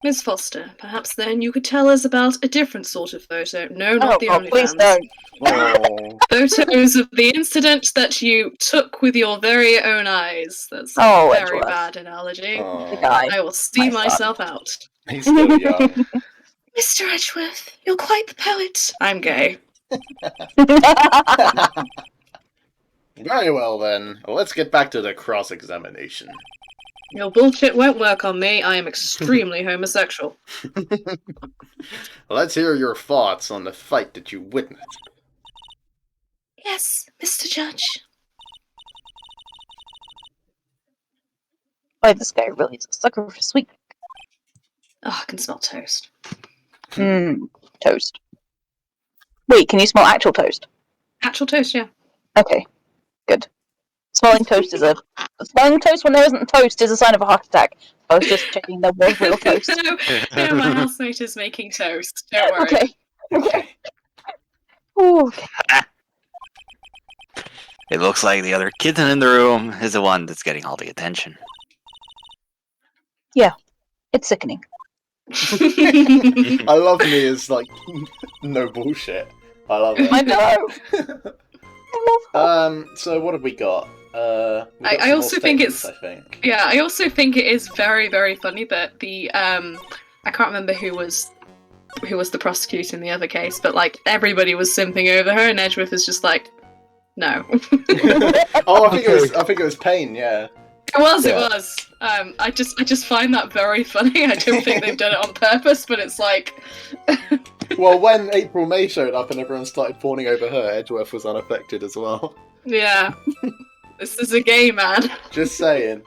Miss Foster, perhaps then you could tell us about a different sort of photo. No, not the please OnlyFans. don't. Oh, Photos of the incident that you took with your very own eyes. That's a Oh, very Edgeworth. bad analogy. oh. guy. I will see My son. myself out. He's still young. Mr. Edgeworth, you're quite the poet. I'm gay. Very well then, let's get back to the cross-examination. Your bullshit won't work on me. I am extremely homosexual. Let's hear your thoughts on the fight that you witnessed. Yes, Mr. Judge. Boy, this guy really is a sucker for sweet. Oh, I can smell toast. Toast. Wait, can you smell actual toast? Actual toast, yeah. Okay, good. Smelling toast when there isn't toast is a sign of a heart attack. I was just checking there was real toast. No, my housemate is making toast. Don't worry. Okay. Okay. Ooh, okay. It looks like the other kitten in the room is the one that's getting all the attention. It's sickening. I love me as, like, no bullshit. I love it. I know. I love her. So what have we got? We got I some more also think statements, it's- I think. Yeah, I also think it is very, very funny that the I can't remember who was the prosecutor in the other case, but like everybody was simping over her, and Edgeworth is just like, no. Oh, I think it was Payne. Yeah. It was. I just find that very funny. I don't think they've done it on purpose, but it's like, Well, when April May showed up and everyone started fawning over her, Edgeworth was unaffected as well. yeah, this is a gay man. Just saying.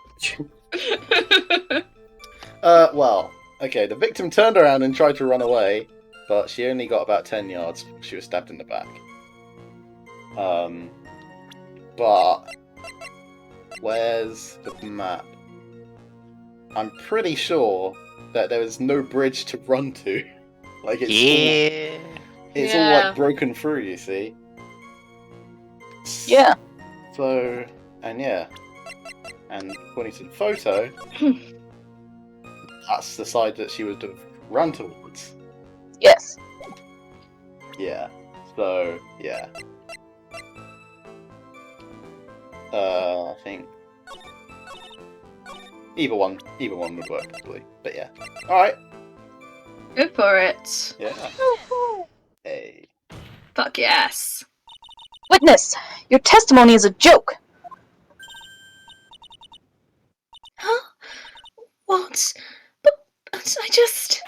Well, okay, the victim turned around and tried to run away, but she only got about 10 yards. She was stabbed in the back. But where's the map? I'm pretty sure that there is no bridge to run to. Like it's Yeah. all Yeah. like broken through, you see. Yeah. So, and yeah. And according to the photo, that's the side that she would have run towards. Yes. Yeah. So, yeah. I think either one would work probably. But yeah. Alright. Go for it. Yeah. Hey. Fuck yes. Witness, your testimony is a joke. Huh? What? But I just.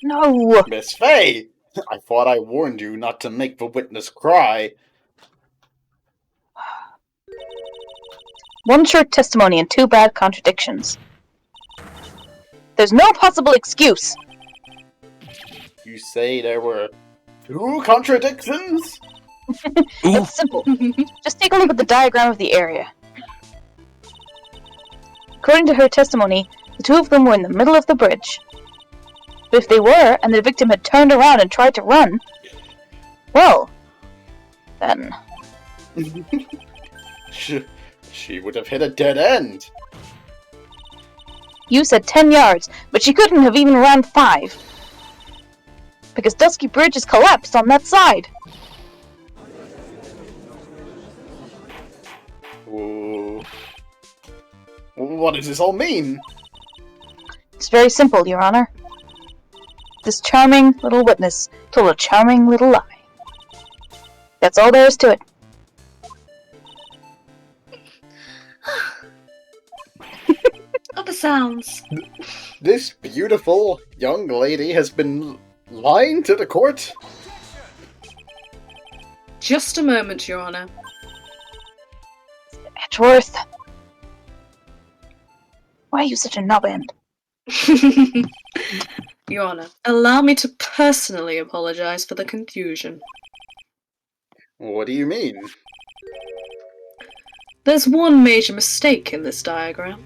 No. Miss Faye! I thought I warned you not to make the witness cry. One short testimony and two bad contradictions. There's no possible excuse. You say there were 2 contradictions? It's simple. Just take a look at the diagram of the area. According to her testimony, the two of them were in the middle of the bridge. But if they were, and the victim had turned around and tried to run, well, then... She would have hit a dead end. You said 10 yards, but she couldn't have even ran 5. Because Dusky Bridge is collapsed on that side. Ooh. What does this all mean? It's very simple, Your Honor. This charming little witness told a charming little lie. That's all there is to it. Other sounds. This beautiful young lady has been lying to the court? Just a moment, Your Honor. Edgeworth. Why are you such a knob end? Your Honor, allow me to personally apologize for the confusion. What do you mean? There's one major mistake in this diagram.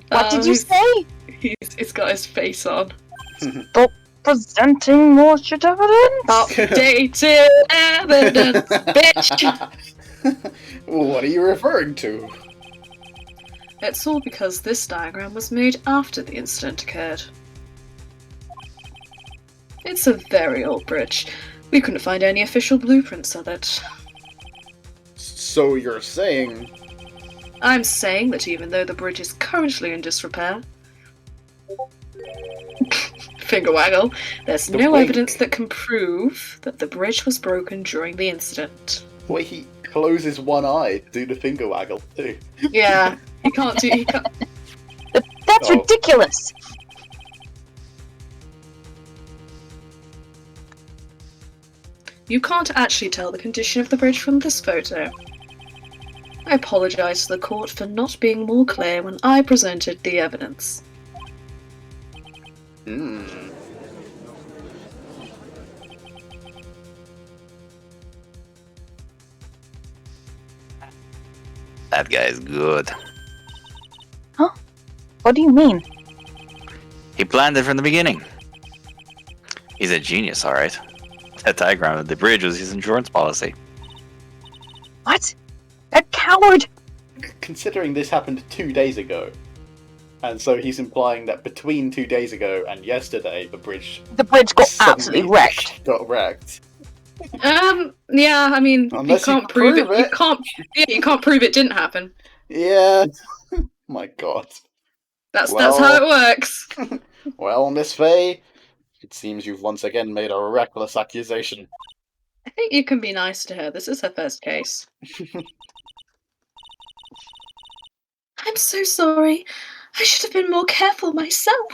What did you say? He's got his face on. Stop presenting more shit evidence? Updated evidence, bitch! What are you referring to? It's all because this diagram was made after the incident occurred. It's a very old bridge. We couldn't find any official blueprints of it. So you're saying... I'm saying that even though the bridge is currently in disrepair, finger waggle, there's The no wink. evidence that can prove that the bridge was broken during the incident. Wait, he closes one eye to do the finger waggle too. Yeah, he can't. That's Oh. ridiculous! You can't actually tell the condition of the bridge from this photo. I apologise to the court for not being more clear when I presented the evidence. Hmm. That guy's good. What do you mean? He planned it from the beginning. He's a genius, alright. That diagram of the bridge was his insurance policy. What? That coward! Considering this happened 2 days ago, and so he's implying that between 2 days ago and yesterday, the bridge The bridge got suddenly absolutely wrecked. Got wrecked. Yeah, I mean, Unless you you can't prove it. prove it. You can't prove it didn't happen. Yeah. My God. That's Well- how it works. Well, Miss Faye, it seems you've once again made a reckless accusation. I think you can be nice to her. This is her first case. I'm so sorry. I should have been more careful myself.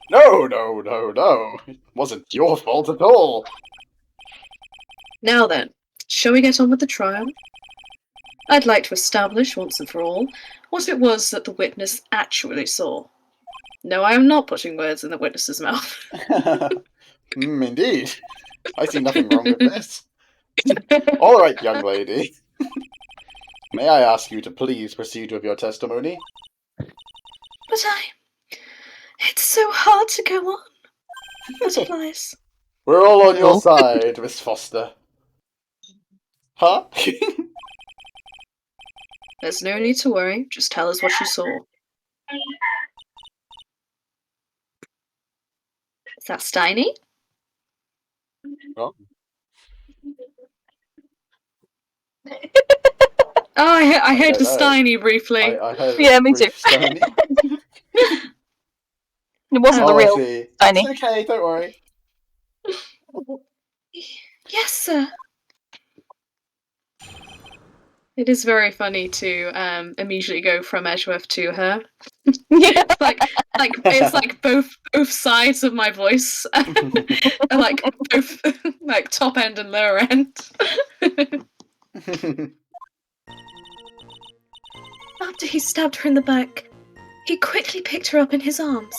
No. It wasn't your fault at all. Now then, shall we get on with the trial? I'd like to establish once and for all what it was that the witness actually saw. No, I am not putting words in the witness's mouth. Indeed. I see nothing wrong with this. All right, young lady. May I ask you to please proceed with your testimony? But it's so hard to go on. Butterflies. We're all on your No. side, Miss Foster. Huh? There's no need to worry. Just tell us what you saw. Is that Steiny? Oh. Oh, I heard the don't know. Steiny briefly. I heard Yeah, a me too. brief stony. It wasn't the Oh, I real see. Steiny. It's okay, don't worry. Yes, sir. It is very funny to immediately go from Edgeworth to her. Yeah. It's like both sides of my voice, are like both like top end and lower end. After he stabbed her in the back, he quickly picked her up in his arms.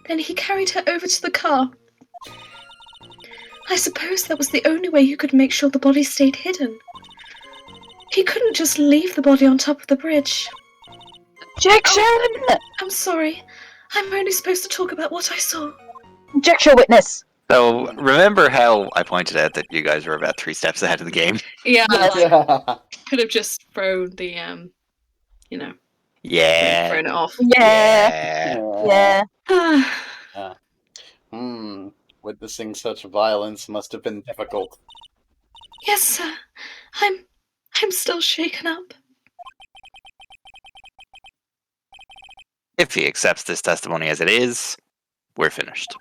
Then he carried her over to the car. I suppose that was the only way you could make sure the body stayed hidden. He couldn't just leave the body on top of the bridge. Objection! I'm sorry. I'm only supposed to talk about what I saw. Objection, witness! So, remember how I pointed out that you guys were about 3 steps ahead of the game? Yeah, Yes. like, could have just thrown the Yeah. thrown it off. Yeah. Yeah. Witnessing such violence must have been difficult. Yes, sir. I'm still shaken up. If he accepts this testimony as it is, we're finished.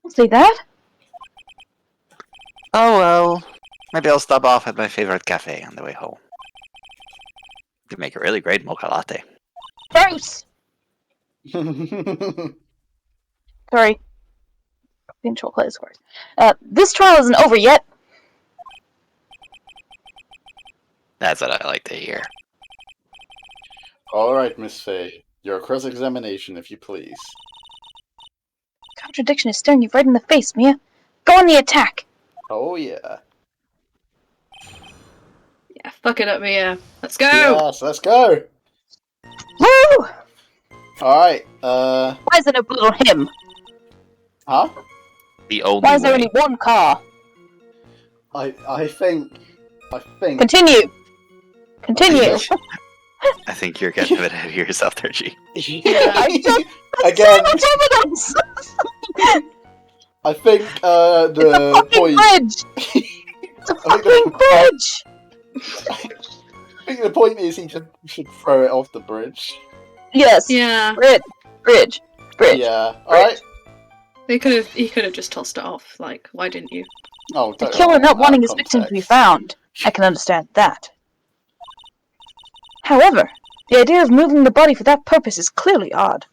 I'll see that. Oh well, maybe I'll stop off at my favorite cafe on the way home. You make a really great mocha latte. Bruce! Sorry. Being chocolate is worse. This trial isn't over yet. That's what I like to hear. Alright, Miss Faye. Your cross-examination, if you please. Contradiction is staring you right in the face, Mia. Go on the attack! Oh, yeah. Yeah, fuck it up, Mia. Let's go! Yes, let's go! Woo! Alright, Why is there no blood on him? huh? The only Why is there way. only one car? I think... Continue! Continue! I think you're getting a bit ahead of yourself there, G. I just Again, so much evidence! I think, It's the a fucking point... bridge! It's a I think fucking bridge! I think the point is he should throw it off the bridge. Yeah. Yes. Bridge. Yeah. Alright. He could have just tossed it off. Like, why didn't you? Oh, The don't killer worry, not out wanting of his victim to be context. found. I can understand that. However, the idea of moving the body for that purpose is clearly odd.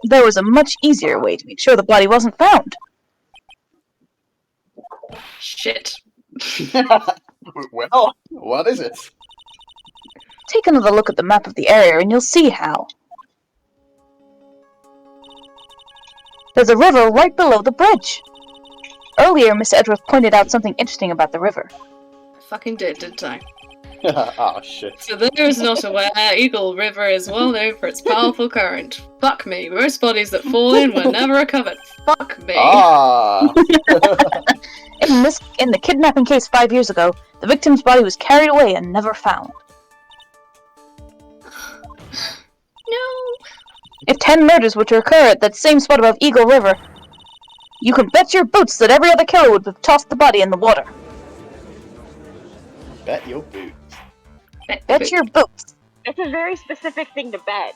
There was a much easier way to make sure the body wasn't found. Shit. Well, what is it? Take another look at the map of the area and you'll see how. There's a river right below the bridge. Earlier, Miss Edgeworth pointed out something interesting about the river. I fucking didn't I? Oh, shit. For those not aware, Eagle River is well known for its powerful current. Fuck me, most bodies that fall in were never recovered. Fuck me. Ah! In the kidnapping case 5 years ago, the victim's body was carried away and never found. No. If 10 murders were to occur at that same spot above Eagle River, you can bet your boots that every other killer would have tossed the body in the water. Bet your boots. Bet your boots. It's a very specific thing to bet.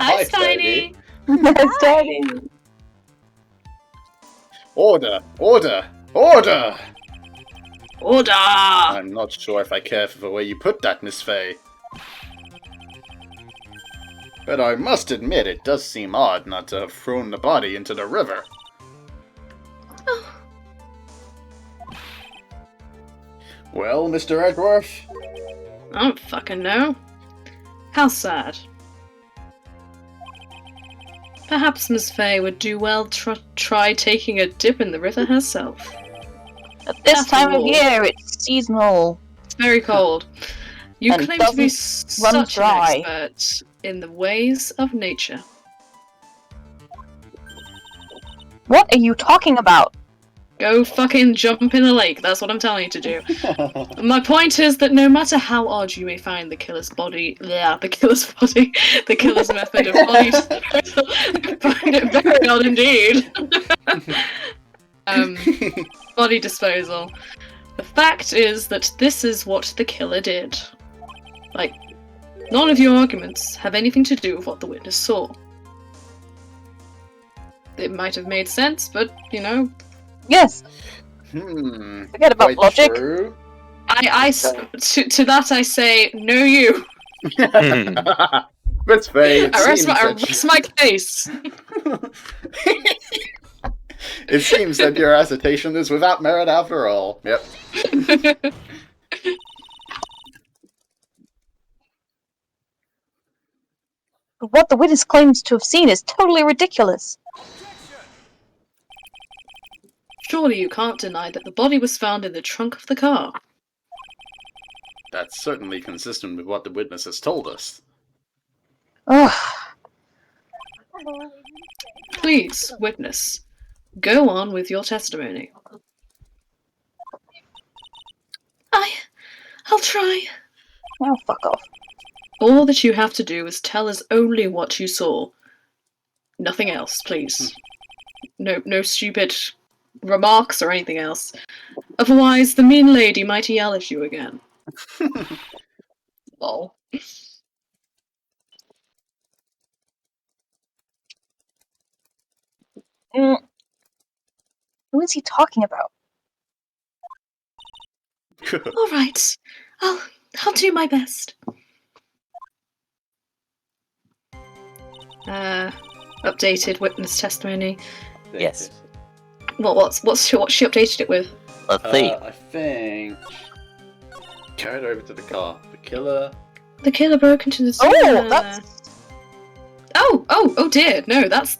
Hi, Tiny. That's Daddy. Order! Order! Order! Order. I'm not sure if I care for the way you put that, Miss Faye. But I must admit it does seem odd not to have thrown the body into the river. Well, Mr. Edgeworth? I don't fucking know. How sad. Perhaps Miss Faye would do well to try taking a dip in the river herself. At this After time of all, year, it's seasonal. It's very cold. You And claim to be doesn't run such dry. an expert in the ways of nature. What are you talking about? Go fucking jump in the lake, that's what I'm telling you to do. My point is that no matter how odd you may find the killer's body, the killer's method of body disposal, I find it very odd indeed. Body disposal. The fact is that this is what the killer did. Like, none of your arguments have anything to do with what the witness saw. It might have made sense, but, you know... Yes, forget about Quite logic. true. To that I say, no you. Miss Faye, I rest my case. It seems that your assertion is without merit after all. Yep. What the witness claims to have seen is totally ridiculous. Surely you can't deny that the body was found in the trunk of the car. That's certainly consistent with what the witness has told us. Ugh. Please, witness, go on with your testimony. I'll try. Oh, fuck off. All that you have to do is tell us only what you saw. Nothing else, please. No stupid remarks or anything else. Otherwise, the mean lady might yell at you again. Lol. Who is he talking about? All right, I'll do my best. Updated witness testimony. Yes. What she updated it with? Let's see. I think carried over to the car. The killer. The killer broke into the Oh, that's Oh dear, no, that's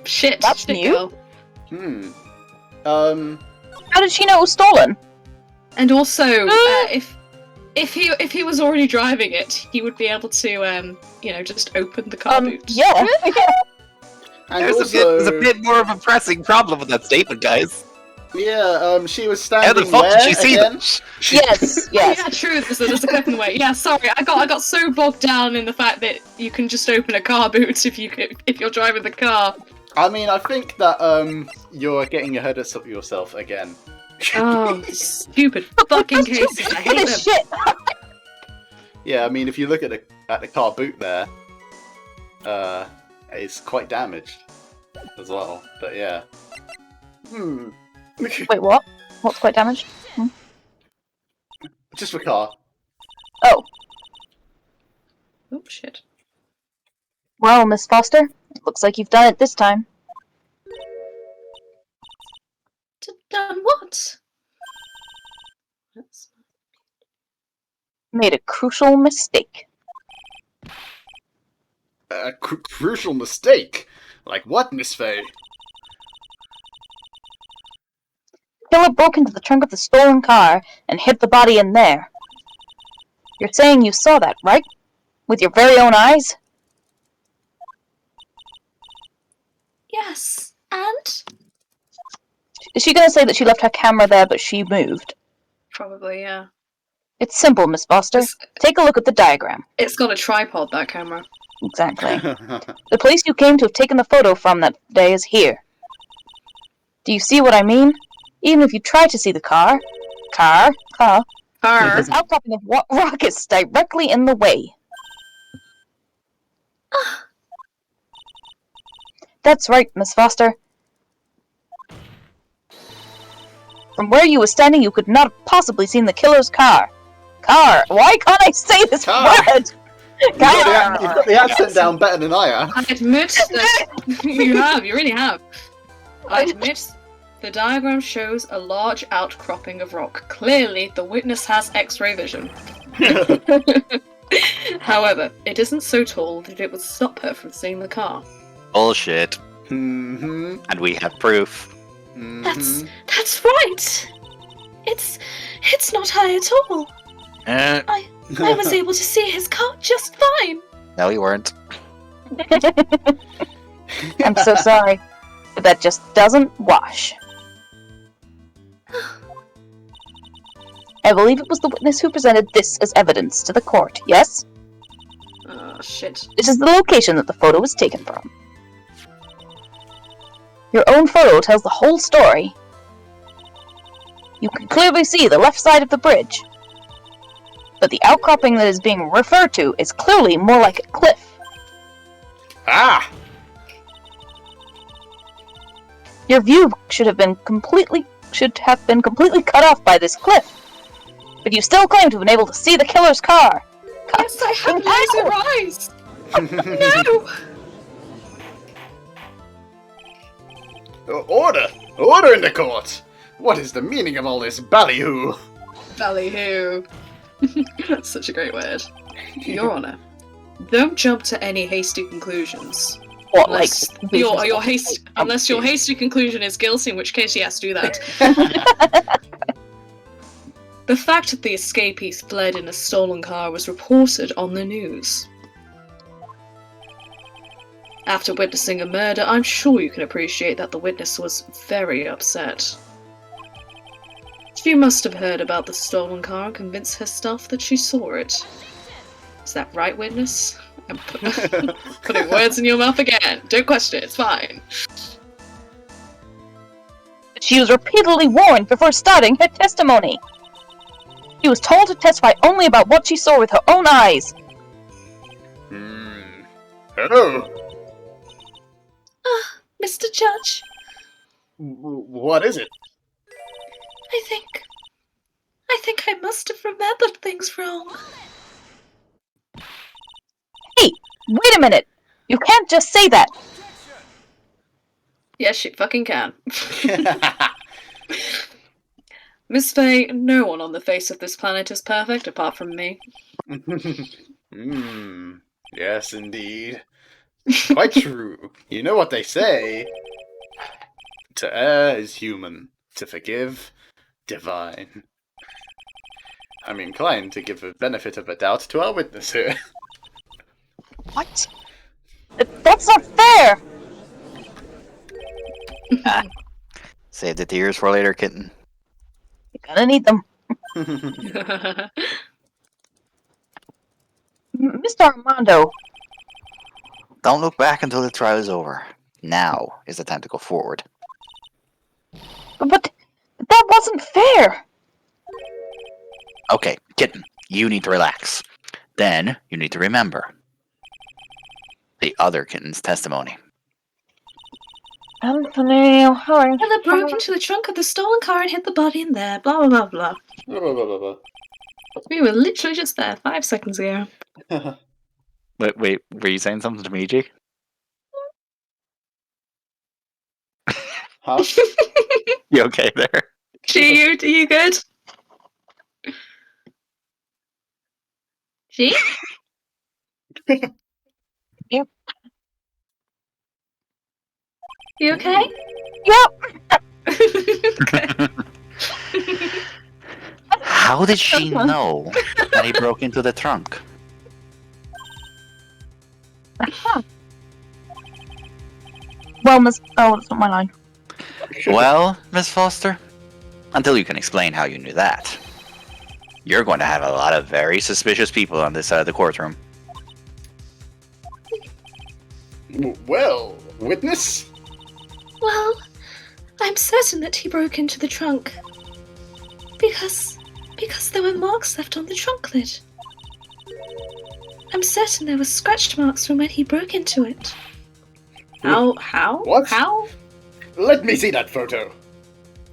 shit. That's shit, new. girl. how did she know it was stolen? And also, if he was already driving it, he would be able to just open the car boot. Yeah. And There's also, a bit more of a pressing problem with that statement, guys. yeah, she was How standing the fuck where did you see again? them? Yes, yes. Yeah, true. There's a clip in the way. Yeah, sorry, I got so bogged down in the fact that you can just open a car boot if you're driving the car. I mean, I think that you're getting ahead of yourself again. Oh, stupid fucking cases! I hate them. Shit. Yeah, I mean, if you look at the car boot there, it's quite damaged as well. But yeah. Wait, what? What's quite damaged? Just the car. Oh, Oh shit. well, Miss Foster, it looks like you've done it this time. Done what? That's... Made a crucial mistake. A crucial mistake? Like what, Miss Faye? Killer broke into the trunk of the stolen car and hid the body in there. You're saying you saw that, right? With your very own eyes? Yes, and Is she gonna say that she left her camera there but she moved? probably yeah. It's simple, Miss Foster. Take a look at the diagram. It's got a tripod, that camera. Exactly. The place you came to have taken the photo from that day is here. Do you see what I mean? Even if you try to see the car, this outcropping of rock is directly in the way. That's right, Miss Foster. From where you were standing, you could not have possibly seen the killer's car. Car! Why can't I say this Car. word? You've got the accent down better than I am. I admit that you really have. I admit the diagram shows a large outcropping of rock. Clearly, the witness has X-ray vision. However, it isn't so tall that it would stop her from seeing the car. Bullshit. Mm-hmm. And we have proof. Mm-hmm. That's right. It's not high at all. I was able to see his car just fine. No, you weren't. I'm so sorry, but that just doesn't wash. I believe it was the witness who presented this as evidence to the court, yes? Oh, shit. This is the location that the photo was taken from. Your own photo tells the whole story. You can clearly see the left side of the bridge. But the outcropping that is being referred to is clearly more like a cliff. Ah! Your view should have been completely cut off by this cliff. But you still claim to have been able to see the killer's car. Yes, I have laser eyes! No! Order! Order in the court! What is the meaning of all this ballyhoo? Ballyhoo. That's such a great word. Your Honour, don't jump to any hasty conclusions. What, unless like your hasty conclusion is guilty, in which case yes, do that. The fact that the escapees fled in a stolen car was reported on the news. After witnessing a murder, I'm sure you can appreciate that the witness was very upset. She must have heard about the stolen car and convinced herself that she saw it. Is that right, witness? I'm putting words in your mouth again. Don't question it, it's fine. She was repeatedly warned before starting her testimony. She was told to testify only about what she saw with her own eyes. Hello? Mr. Judge, What is it? I think I must have remembered things wrong. Hey, wait a minute! You can't just say that! Yes, she fucking can. Miss Faye, no one on the face of this planet is perfect apart from me. Yes, indeed. Quite true. You know what they say. To err is human. To forgive, divine. I'm inclined to give the benefit of the doubt to our witness here. What? That's not fair! Save the tears for later, kitten. You're gonna need them. Mr. Armando, Don't look back until the trial is over. Now is the time to go forward. but that wasn't fair! Okay, kitten, you need to relax. Then you need to remember the other kitten's testimony. Anthony, Helen, Ella broke into the trunk of the stolen car and hid the body in there, blah blah blah blah. We were literally just there 5 seconds ago. Wait, were you saying something to me, G? Huh? You okay there? G, you good? G? Yep. You okay? Yep! Okay. How did she know that he broke into the trunk? Well, Miss... Oh, that's not my line. Well, Miss Foster, until you can explain how you knew that, you're going to have a lot of very suspicious people on this side of the courtroom. Well, witness? Well, I'm certain that he broke into the trunk. Because there were marks left on the trunk lid. I'm certain there were scratch marks from when he broke into it. How? What? How? Let me see that photo.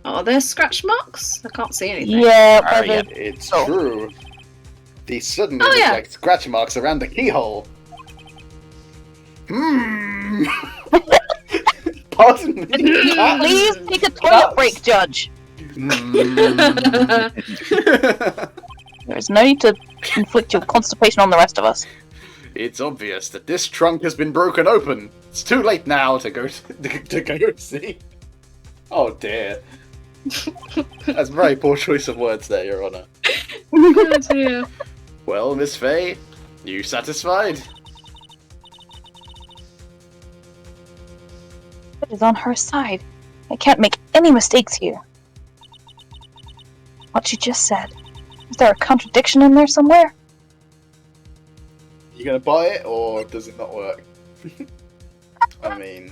Are there scratch marks? I can't see anything. Yeah, Alright, but yeah. It's Oh. true. These suddenly Oh, look yeah. like scratch marks around the keyhole. Pardon me. please take a toilet break, Judge. There's no need to inflict your constipation on the rest of us. It's obvious that this trunk has been broken open. It's too late now to go to go see. Oh dear. That's a very poor choice of words there, Your Honor. Oh dear. Well, Miss Faye, you satisfied? It is on her side. I can't make any mistakes here. What you just said. Is there a contradiction in there somewhere? You gonna buy it, or does it not work? I mean,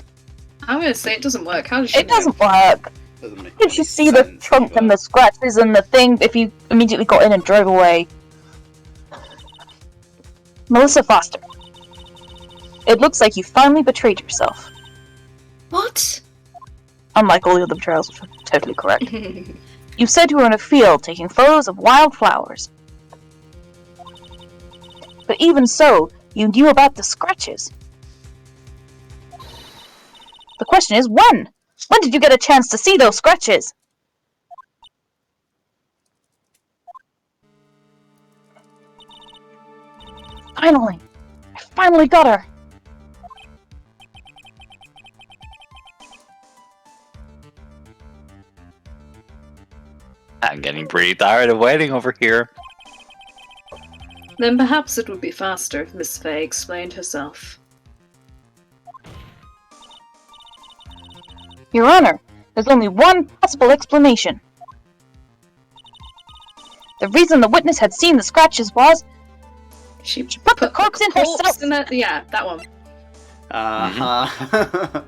I'm gonna say it doesn't work. How does she It know? doesn't work. doesn't make Did you any see the sense trunk either. and the scratches and the thing if you immediately got in and drove away? Melissa Foster. It looks like you finally betrayed yourself. What? Unlike all the other betrayals, which are totally correct. You said you were in a field taking photos of wild flowers. But even so, you knew about the scratches. The question is, when? When did you get a chance to see those scratches? Finally! I finally got her! I'm getting pretty tired of waiting over here. Then perhaps it would be faster if Miss Faye explained herself. Your Honor, there's only one possible explanation. The reason the witness had seen the scratches was She put the corpse in herself. In the, yeah, that one. Uh-huh.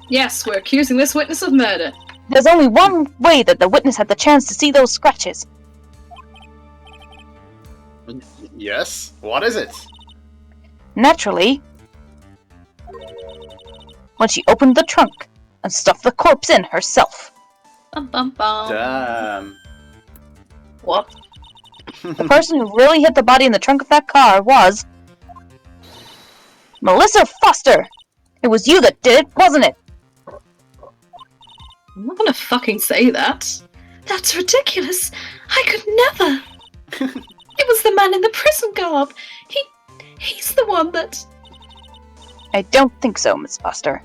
Yes, we're accusing this witness of murder. There's only one way that the witness had the chance to see those scratches. Yes? What is it? Naturally, when she opened the trunk and stuffed the corpse in herself. Bum bum bum. Damn. What? The person who really hid the body in the trunk of that car was Melissa Foster. It was you that did it, wasn't it? I'm not gonna gonna fucking say that. That's ridiculous. I could never. It was the man in the prison garb. He's the one that... I don't think so, Miss Foster.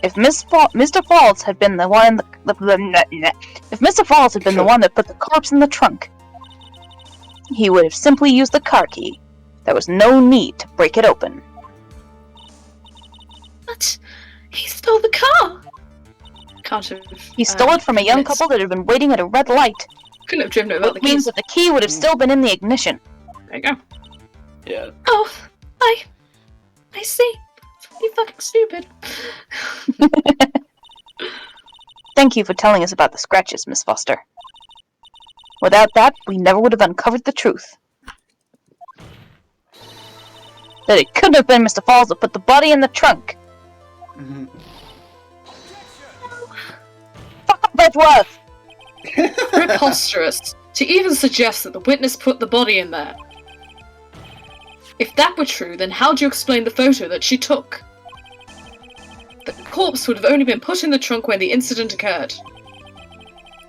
If Mr. Falls had been the one if Mr. Falls had been the one that put the corpse in the trunk, he would have simply used the car key. There was no need to break it open. But he stole the car. Can't have. He stole it from a young couple that had been waiting at a red light. Couldn't have driven it without the Which means keys. that the key would have still been in the ignition. There you go. Yeah. Oh, I see. You fucking stupid. Thank you for telling us about the scratches, Miss Foster. Without that, we never would have uncovered the truth. That it couldn't have been Mr. Falls that put the body in the trunk. Fuck up, Edgeworth! Preposterous. To even suggest that the witness put the body in there. If that were true, then how do you explain the photo that she took? The corpse would have only been put in the trunk when the incident occurred.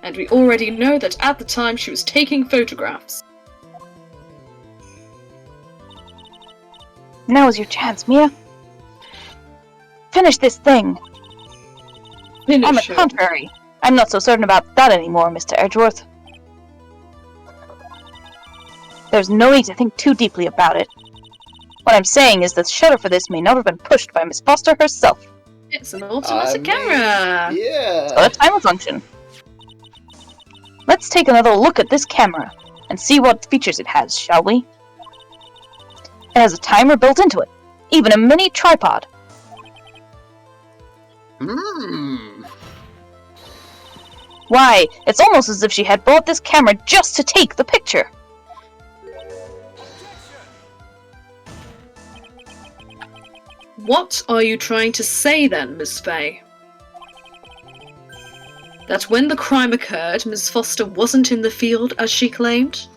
And we already know that at the time she was taking photographs. Now is your chance, Mia. Finish this thing. Finish On the it. contrary, I'm not so certain about that anymore, Mr. Edgeworth. There's no need to think too deeply about it. What I'm saying is that the shutter for this may not have been pushed by Miss Foster herself. It's an automatic camera. Yeah. It's got a timer function. Let's take another look at this camera and see what features it has, shall we? It has a timer built into it, even a mini tripod. Why, it's almost as if she had bought this camera just to take the picture. What are you trying to say then, Miss Fay? That when the crime occurred, Miss Foster wasn't in the field as she claimed?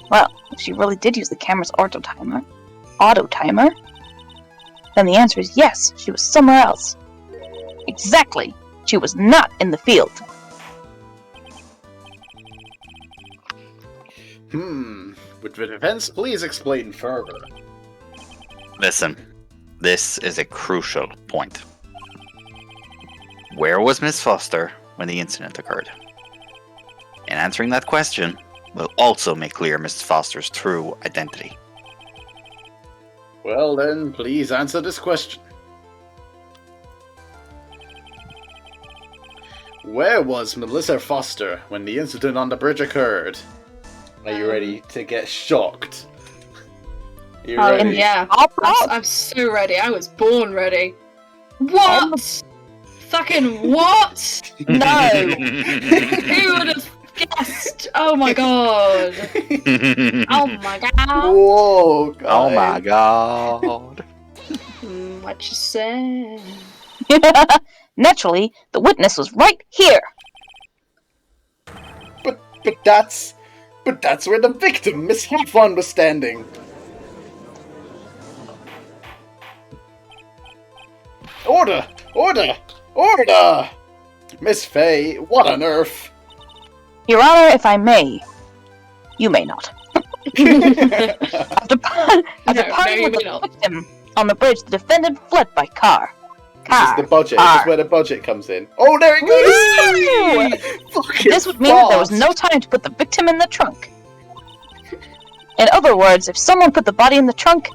Well, if she really did use the camera's auto timer, then the answer is yes, she was somewhere else. Exactly, she was not in the field. Would the defense please explain further? Listen, this is a crucial point. Where was Miss Foster when the incident occurred? In answering that question, will also make clear Miss Foster's true identity. Well then, please answer this question. Where was Melissa Foster when the incident on the bridge occurred? Are you ready to get shocked? You ready? Yeah, I'm so ready. I was born ready. What? Fucking what? No! Who would have guessed? Oh my god. Oh my god. Whoa, guys. Oh my god. What you say? Naturally, the witness was right here. But that's where the victim, Miss Hawthorne, was standing. Order! Order! Order! Miss Fay, what on earth? Your Honor, if I may. You may not. After parting you with may the not. victim on the bridge, the defendant fled by car. This is the budget. This is where the budget comes in. Oh, there it goes! Fucking This would mean that there was fast. no time to put the victim in the trunk. In other words, if someone put the body in the trunk,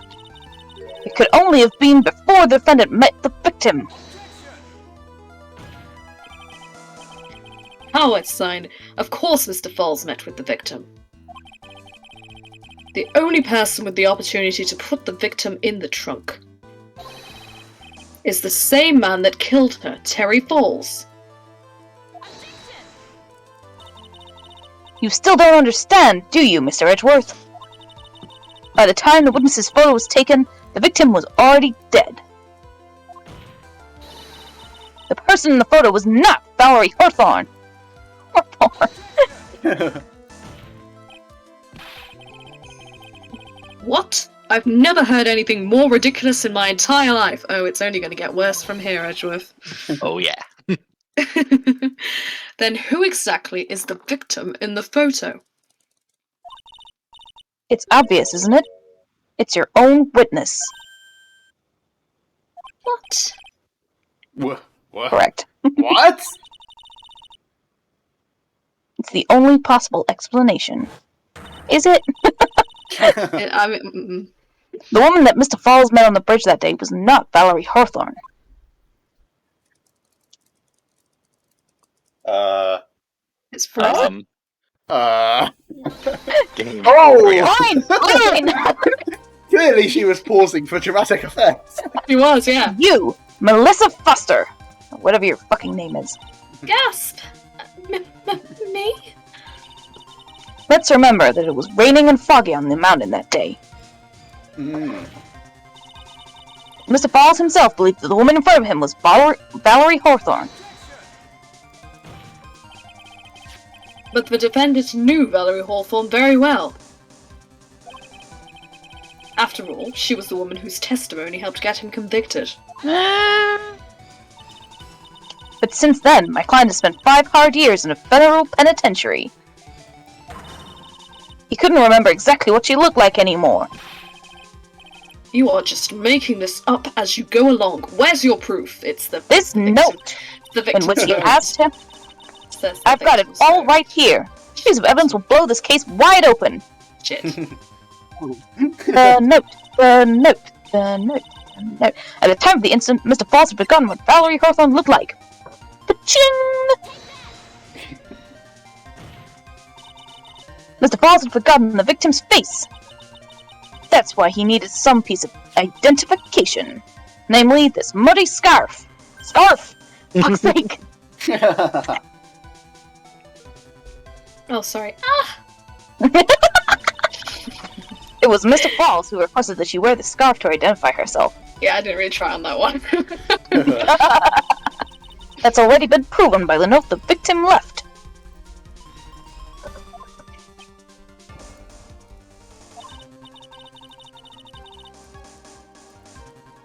it could only have been before the defendant met the victim. Howard sign. Of course Mr. Falls met with the victim. The only person with the opportunity to put the victim in the trunk is the same man that killed her, Terry Falls. You still don't understand, do you, Mr. Edgeworth? By the time the witness's photo was taken, the victim was already dead. The person in the photo was not Valerie Hawthorne. What? I've never heard anything more ridiculous in my entire life. Oh, it's only going to get worse from here, Edgeworth. Oh yeah. Then who exactly is the victim in the photo? It's obvious, isn't it? It's your own witness. What? What? Correct. What? It's the only possible explanation. Is it? I mean, The woman that Mr. Falls met on the bridge that day was not Valerie Hawthorne. it's frozen. Game. Oh! Fine, fine! Clearly she was pausing for dramatic effect. He was, yeah. You, Melissa Foster, or whatever your fucking name is. Gasp! Me? Let's remember that it was raining and foggy on the mountain that day. Mr. Falls himself believed that the woman in front of him was Valerie Hawthorne. But the defendant knew Valerie Hawthorne very well. After all, she was the woman whose testimony helped get him convicted. But since then, my client has spent 5 hard years in a federal penitentiary. He couldn't remember exactly what she looked like anymore. You are just making this up as you go along. Where's your proof? It's the This victim. note, The in victim's which he note. asked him, Says the I've got it victim's all note. right here. A piece of evidence will blow this case wide open. Shit. The note. At the time of the incident, Mr. Falls had forgotten what Valerie Hawthorne looked like. Ba-ching! Mr. Falls had forgotten the victim's face. That's why he needed some piece of identification. Namely, this muddy scarf. Scarf! Fuck's sake! Oh, sorry. Ah! It was Mr. Falls who requested that she wear the scarf to identify herself. Yeah, I didn't really try on that one. That's already been proven by the note the victim left.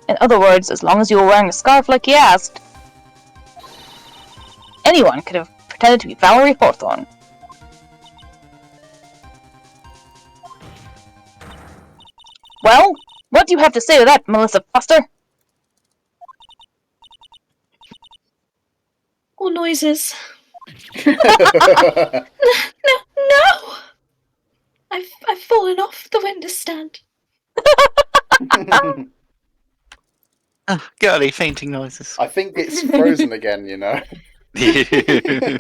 In other words, as long as you were wearing a scarf like he asked, anyone could have pretended to be Valerie Hawthorne. Well, what do you have to say to that, Melissa Foster? More noises. No! I've fallen off the window stand. Girly fainting noises. I think it's frozen again, you know. Yeah,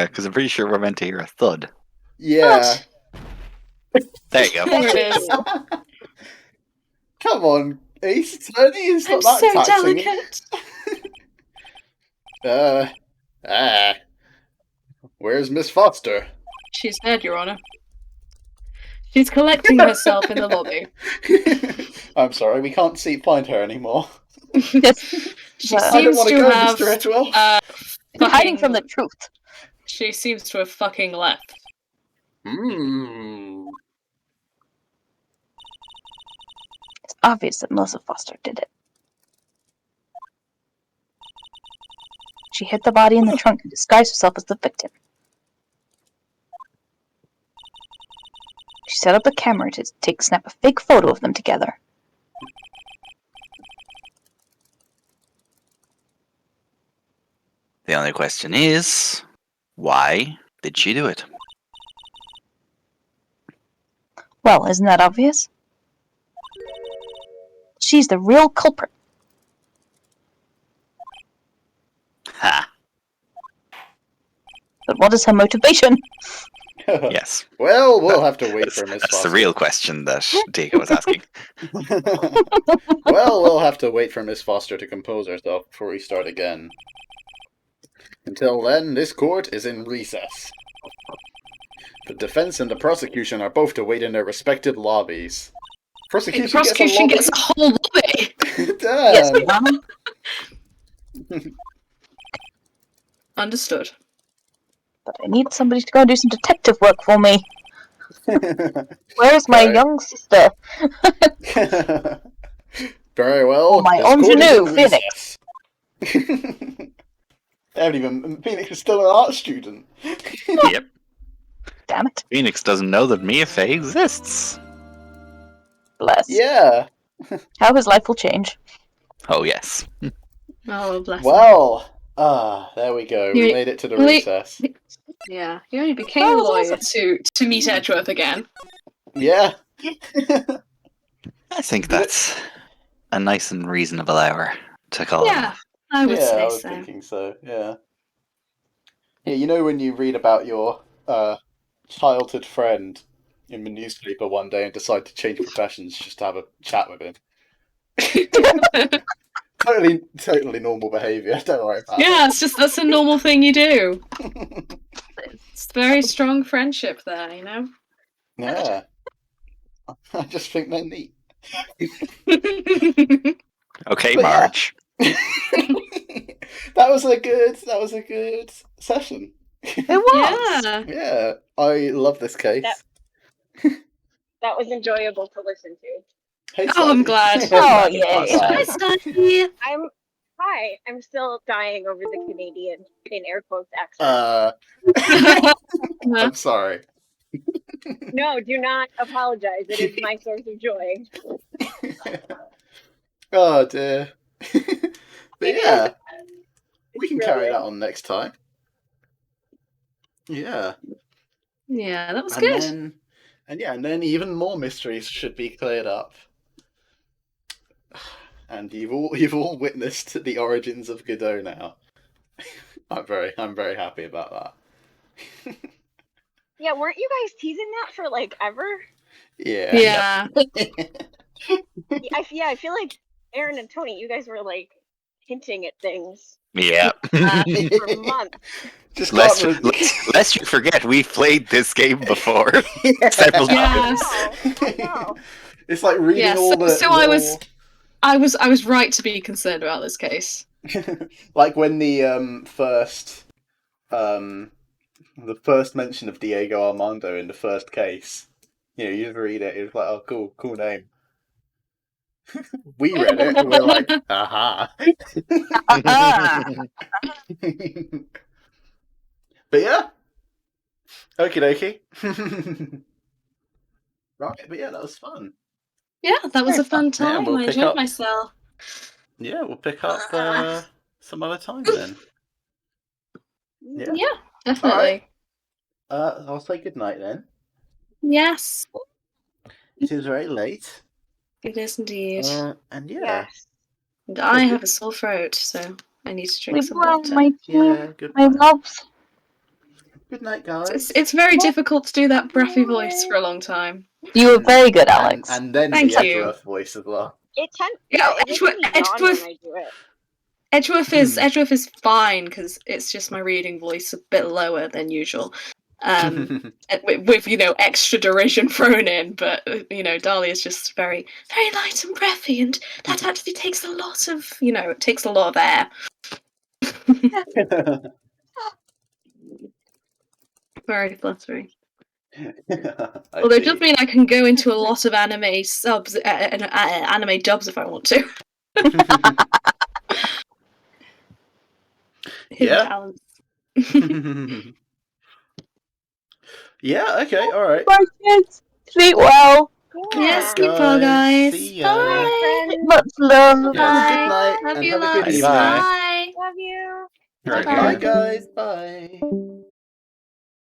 because I'm pretty sure we're meant to hear a thud. Yeah. There you go. There it is. Come on, Ace. Tony is I'm not so that taxing. delicate. Where's Miss Foster? She's dead, Your Honor. She's collecting herself in the lobby. I'm sorry, we can't find her anymore. Yes. She I I don't seems want to to go, have Mr. Etwell. Hiding from the truth. She seems to have fucking left. It's obvious that Melissa Foster did it. She hid the body in the trunk and disguised herself as the victim. She set up a camera to snap a fake photo of them together. The only question is, why did she do it? Well, isn't that obvious? She's the real culprit. Ha! But what is her motivation? Yes. Well, we'll have to wait for Miss That's Foster. the real question that Diego was asking. Well, we'll have to wait for Miss Foster to compose herself before we start again. Until then, this court is in recess. The defense and the prosecution are both to wait in their respective lobbies. The prosecution gets a whole lobby. Damn. Yes, ma'am. Understood. But I need somebody to go and do some detective work for me. Where's my Right. young sister? Very well. Oh, my this court is ingenue, in Phoenix. recess. They haven't even. Phoenix is still an art student. Yep. Damn it. Phoenix doesn't know that Mia Fey exists. Bless. Yeah. How his life will change. Oh, yes. Oh, bless him. Well. There we go. We You- made it to the Wait. recess. Yeah, he only became That a was lawyer awesome. to meet Edgeworth again. Yeah. I think that's a nice and reasonable hour to call Yeah, it. I would Yeah, I say was so. thinking so. Yeah. Yeah, you know when you read about your childhood friend in the newspaper one day and decide to change professions just to have a chat with him. Totally normal behaviour. Don't worry about Yeah, that's a normal thing you do. it. It's very strong friendship there, you know. Yeah. I just think they're neat. Okay, But yeah. Marge. That was a good session. It was. Yeah. Yeah, I love this case. That was enjoyable to listen to. Hey, Oh, I'm Sally. glad. Oh, yay. Hi, Study. I'm still dying over the Canadian in air quotes accent. I'm sorry. No, do not apologize. It is my source of joy. Oh dear. But It yeah, is. we can carry that on next time. Yeah. Yeah, that was And good. then even more mysteries should be cleared up. And you've all witnessed the origins of Godot now. I'm very happy about that. Yeah, weren't you guys teasing that for like ever? Yeah. Yeah. I feel like Aaron and Tony, you guys were like hinting at things Yeah. for months. Just lest you forget, we've played this game before several times. I know. It's like reading Yeah, all the. so I was right to be concerned about this case. Like when the first mention of Diego Armando in the first case. You just read it. It's like, oh, cool name. We read it, and we're like, aha. But yeah. Okie dokie. Right, but yeah, that was fun. Yeah, that was a fun time. we'll I pick enjoyed up- myself. Yeah, we'll pick up some other time then. Yeah. Yeah, definitely. I'll say goodnight then. Yes, It is very late. it is indeed. And yeah. Yes. And I have a sore throat, so I need to drink Sleep some well, water. my Yeah, my goodbye. loves. Good night, guys. It's very difficult to do that breathy voice for a long time. You were very good, Alex. And then Thank the you. Edgeworth voice as well. It Yeah, makes me yawn Edgeworth- when I do it. Edgeworth is fine because it's just my reading voice a bit lower than usual. And with extra derision thrown in, but Dahlia is just very light and breathy, and that actually takes a lot of air. Very flattering. Although it does mean I can go into a lot of anime subs and anime dubs if I want to. Hidden Yeah. talents. Yeah, okay, alright. Bye, kids. Sleep well. Yes, sleep well, guys. See ya. Bye. Much love. Yeah, Bye. good night Love and you have a good lots. evening. Bye. Bye. Love you. Right, Bye. bye, guys. Bye.